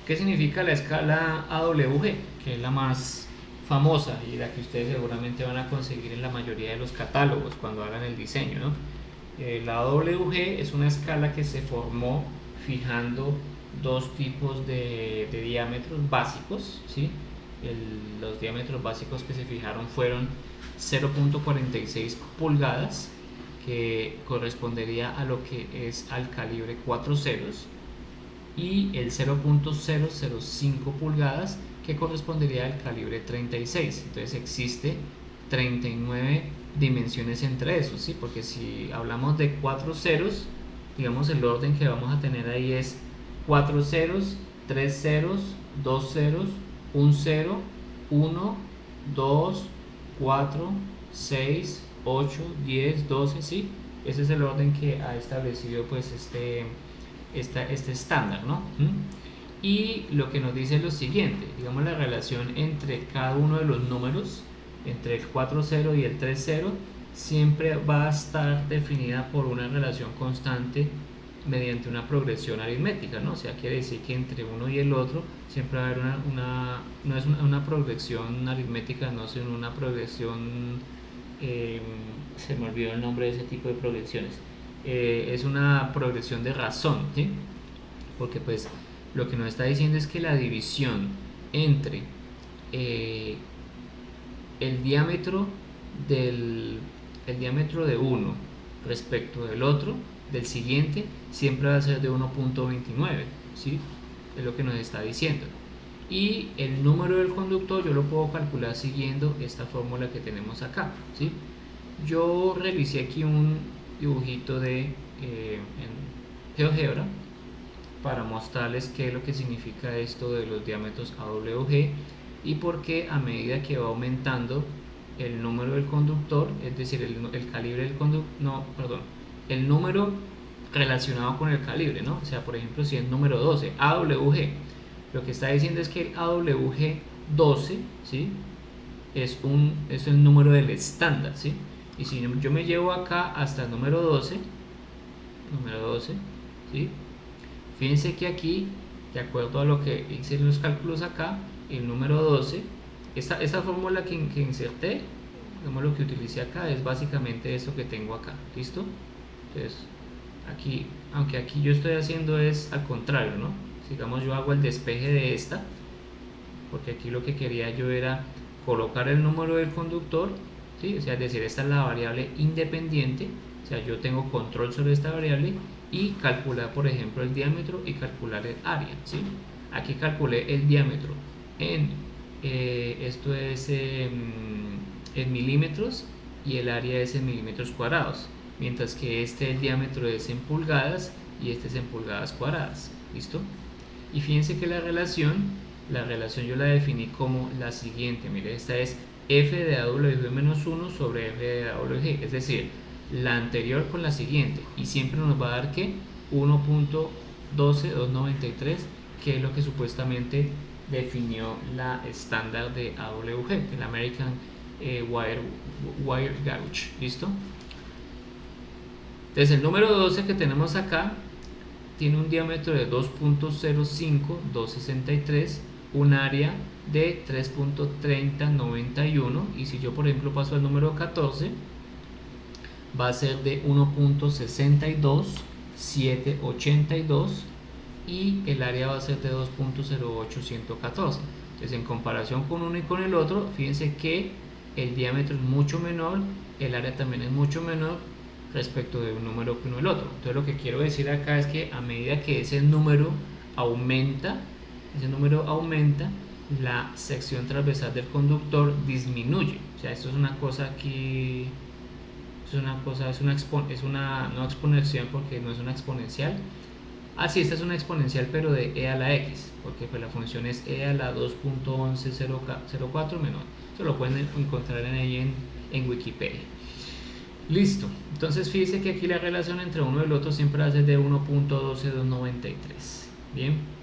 ¿Qué significa la escala AWG? Que es la más famosa y la que ustedes seguramente van a conseguir en la mayoría de los catálogos cuando hagan el diseño, ¿no? La AWG es una escala que se formó fijando dos tipos de diámetros básicos, ¿sí? Los diámetros básicos que se fijaron fueron 0.46 pulgadas, que correspondería a lo que es al calibre 4 ceros, y el 0.005 pulgadas, que correspondería al calibre 36. Entonces existe 39 dimensiones entre esos, ¿sí? Porque si hablamos de 4 ceros, digamos el orden que vamos a tener ahí es 4 ceros, 3 ceros, 2 ceros, 1 cero, 1, 2, 4, 6, 8, 10, 12, ¿sí? Ese es el orden que ha establecido pues este estándar, ¿no? Y lo que nos dice es lo siguiente, digamos la relación entre cada uno de los números, entre el 4,0 y el 3,0, siempre va a estar definida por una relación constante mediante una progresión aritmética, ¿no? O sea, quiere decir que entre uno y el otro siempre va a haber no es una progresión aritmética, no sino una progresión, se me olvidó el nombre de ese tipo de progresiones, es una progresión de razón, ¿sí? Porque pues lo que nos está diciendo es que la división entre el diámetro de uno respecto del otro, del siguiente, siempre va a ser de 1.29, ¿sí? Es lo que nos está diciendo. Y el número del conductor yo lo puedo calcular siguiendo esta fórmula que tenemos acá, ¿sí? Yo realicé aquí un dibujito en GeoGebra para mostrarles qué es lo que significa esto de los diámetros AWG y por qué a medida que va aumentando el número del conductor, es decir, el calibre del conductor, el número relacionado con el calibre, ¿no? O sea, por ejemplo, si es número 12, AWG, lo que está diciendo es que el AWG 12, ¿sí? Es el número del estándar, ¿sí? Y si yo me llevo acá hasta el número 12, ¿sí? Fíjense que aquí, de acuerdo a lo que hice en los cálculos acá, el número 12, esta fórmula que inserté, digamos lo que utilicé acá, es básicamente esto que tengo acá, ¿listo? Entonces, aquí, aunque aquí yo estoy haciendo es al contrario, ¿no? Digamos yo hago el despeje de esta, porque aquí lo que quería yo era colocar el número del conductor, ¿sí? O sea, es decir, esta es la variable independiente, o sea, yo tengo control sobre esta variable y calcular, por ejemplo, el diámetro y calcular el área, ¿sí? Aquí calculé el diámetro esto es en milímetros y el área es en milímetros cuadrados, mientras que el diámetro es en pulgadas y este es en pulgadas cuadradas, ¿listo? Y fíjense que la relación yo la definí como la siguiente, mire, esta es f de AWG menos 1 sobre f de AWG, es decir, la anterior con la siguiente, y siempre nos va a dar que 1.12293, que es lo que supuestamente definió la estándar de AWG, el American Wire Gauge, ¿listo? Entonces el número 12 que tenemos acá tiene un diámetro de 2.05263, un área de 3.3091, y si yo por ejemplo paso al número 14 va a ser de 1.62782 y el área va a ser de 2.08114. Entonces en comparación con uno y con el otro, fíjense que el diámetro es mucho menor, el área también es mucho menor respecto de un número que uno el otro. Entonces lo que quiero decir acá es que a medida que aumenta, ese número aumenta, la sección transversal del conductor disminuye. O sea, esto es una cosa aquí, es una no exponencial porque no es una exponencial. Sí, esta es una exponencial pero de e a la x, porque pues la función es e a la 2.1104 menor. Esto lo pueden encontrar en Wikipedia. Listo, entonces fíjense que aquí la relación entre uno y el otro siempre va a ser de 1.12293. Bien,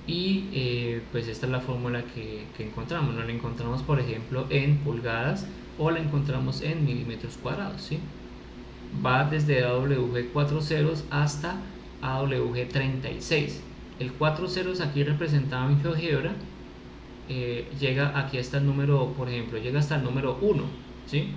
y pues esta es la fórmula que encontramos. No la encontramos, por ejemplo, en pulgadas o la encontramos en milímetros cuadrados, ¿sí? Va desde AWG 4 ceros hasta AWG 36. El 4 ceros aquí representado en GeoGebra llega aquí hasta el número, por ejemplo, llega hasta el número 1, ¿sí?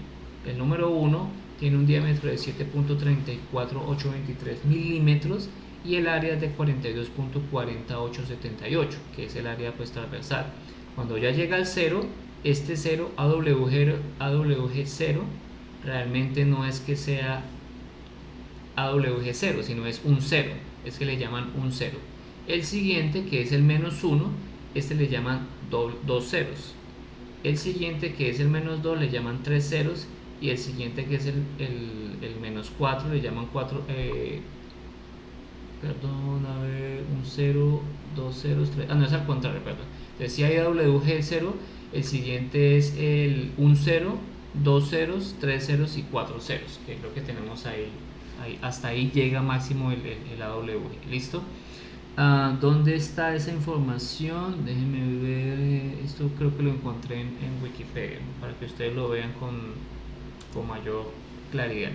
El número 1 tiene un diámetro de 7.34823 milímetros y el área es de 42.40878, que es el área pues transversal. Cuando ya llega al 0, este 0, AWG 0, realmente no es que sea AWG 0, sino es un 0, es que le llaman un 0. El siguiente, que es el menos 1, este le llaman dos ceros. El siguiente, que es el menos 2, le llaman 3 ceros. Y el siguiente, que es el menos 4, le llaman 4, perdón, a ver, un 0, 2 ceros, 3, no es al contrario, perdón. Entonces si hay AWG 0, el siguiente es un 0, 2 ceros, 3 ceros y 4 ceros, que es lo que tenemos ahí. Hasta ahí llega máximo el AWG, ¿listo? ¿Dónde está esa información? Déjenme ver, esto creo que lo encontré en Wikipedia, para que ustedes lo vean con mayor claridad.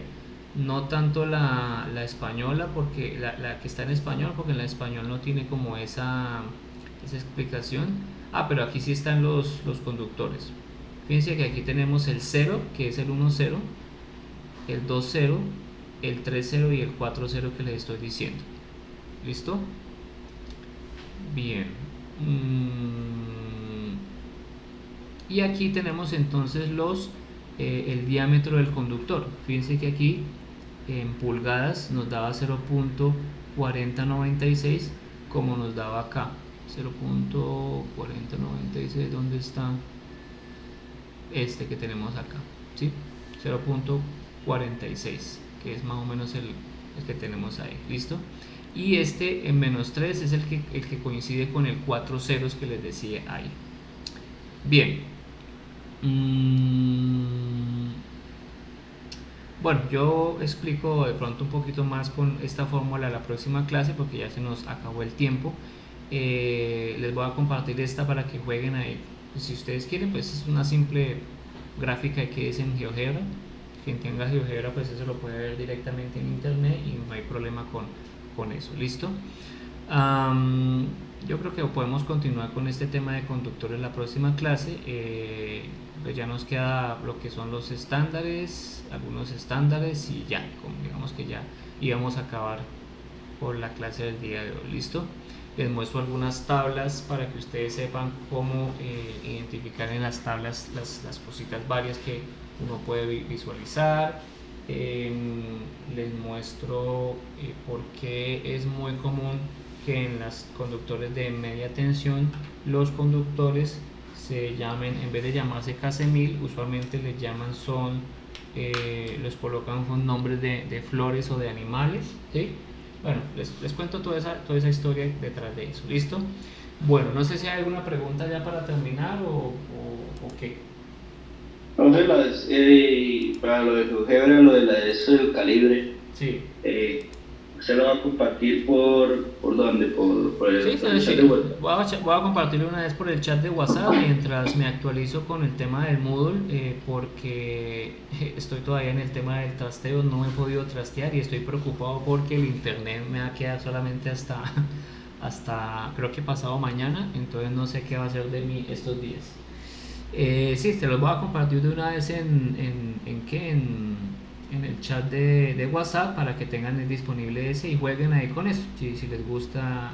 No tanto la española, porque la que está en español, porque en la español no tiene como esa explicación. Pero aquí sí están los conductores. Fíjense que aquí tenemos el 0, que es el 1 0, el 2 0, el 3 0 y el 4 0 que les estoy diciendo. ¿Listo? Bien. Y aquí tenemos entonces el diámetro del conductor. Fíjense que aquí en pulgadas nos daba 0.4096, como nos daba acá 0.4096. ¿Dónde está este que tenemos acá? ¿Sí? 0.46, que es más o menos el que tenemos ahí. ¿Listo? Y este en menos 3 es el que coincide con el 4 ceros que les decía ahí. Bien. Bueno, yo explico de pronto un poquito más con esta fórmula la próxima clase, porque ya se nos acabó el tiempo. Les voy a compartir esta para que jueguen ahí. Si ustedes quieren, pues es una simple gráfica que es en GeoGebra. Quien tenga GeoGebra, pues eso lo puede ver directamente en internet y no hay problema con eso. ¿Listo? Yo creo que podemos continuar con este tema de conductores la próxima clase. Pues ya nos queda lo que son los estándares, algunos estándares, y ya, digamos que ya íbamos a acabar por la clase del día de hoy. ¿Listo? Les muestro algunas tablas para que ustedes sepan cómo identificar en las tablas las cositas varias que uno puede visualizar. Les muestro por qué es muy común que en los conductores de media tensión los conductores se llamen, en vez de llamarse KC1000, usualmente les llaman los colocan con nombres de flores o de animales, ¿sí? Bueno, les cuento toda esa historia detrás de eso. ¿Listo? Bueno, no sé si hay alguna pregunta ya para terminar o qué. Entonces, para lo de GeoGebra, lo de eso del calibre, sí. ¿Usted lo va a compartir por dónde? ¿Por el chat de WhatsApp? Voy a compartirlo una vez por el chat de WhatsApp mientras me actualizo con el tema del Moodle, porque estoy todavía en el tema del trasteo, no he podido trastear y estoy preocupado porque el internet me va a quedar solamente hasta creo que pasado mañana, entonces no sé qué va a hacer de mí estos días. Sí, te los voy a compartir de una vez en el chat de WhatsApp para que tengan disponible ese y jueguen ahí con eso. Si les gusta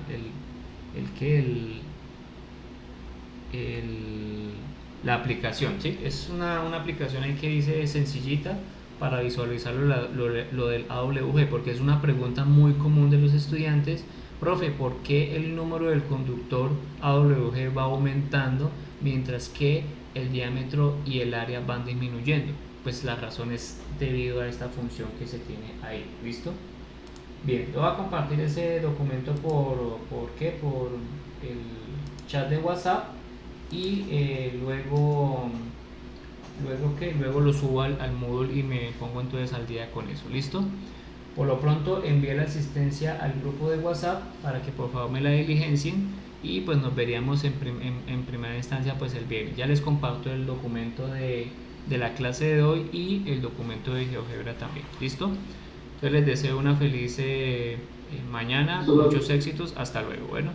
la aplicación, ¿sí? Es una aplicación ahí que dice sencillita para visualizar lo del AWG, porque es una pregunta muy común de los estudiantes. Profe, ¿por qué el número del conductor AWG va aumentando mientras que el diámetro y el área van disminuyendo? Pues la razón es debido a esta función que se tiene ahí, ¿listo? Bien, yo voy a compartir ese documento por el chat de WhatsApp y luego lo subo al Moodle y me pongo entonces al día con eso, ¿listo? Por lo pronto envié la asistencia al grupo de WhatsApp para que por favor me la diligencien y pues nos veríamos en primera instancia pues el viernes. Ya les comparto el documento de la clase de hoy y el documento de GeoGebra también, ¿listo? Entonces les deseo una feliz mañana, Solo muchos éxitos, hasta luego, bueno.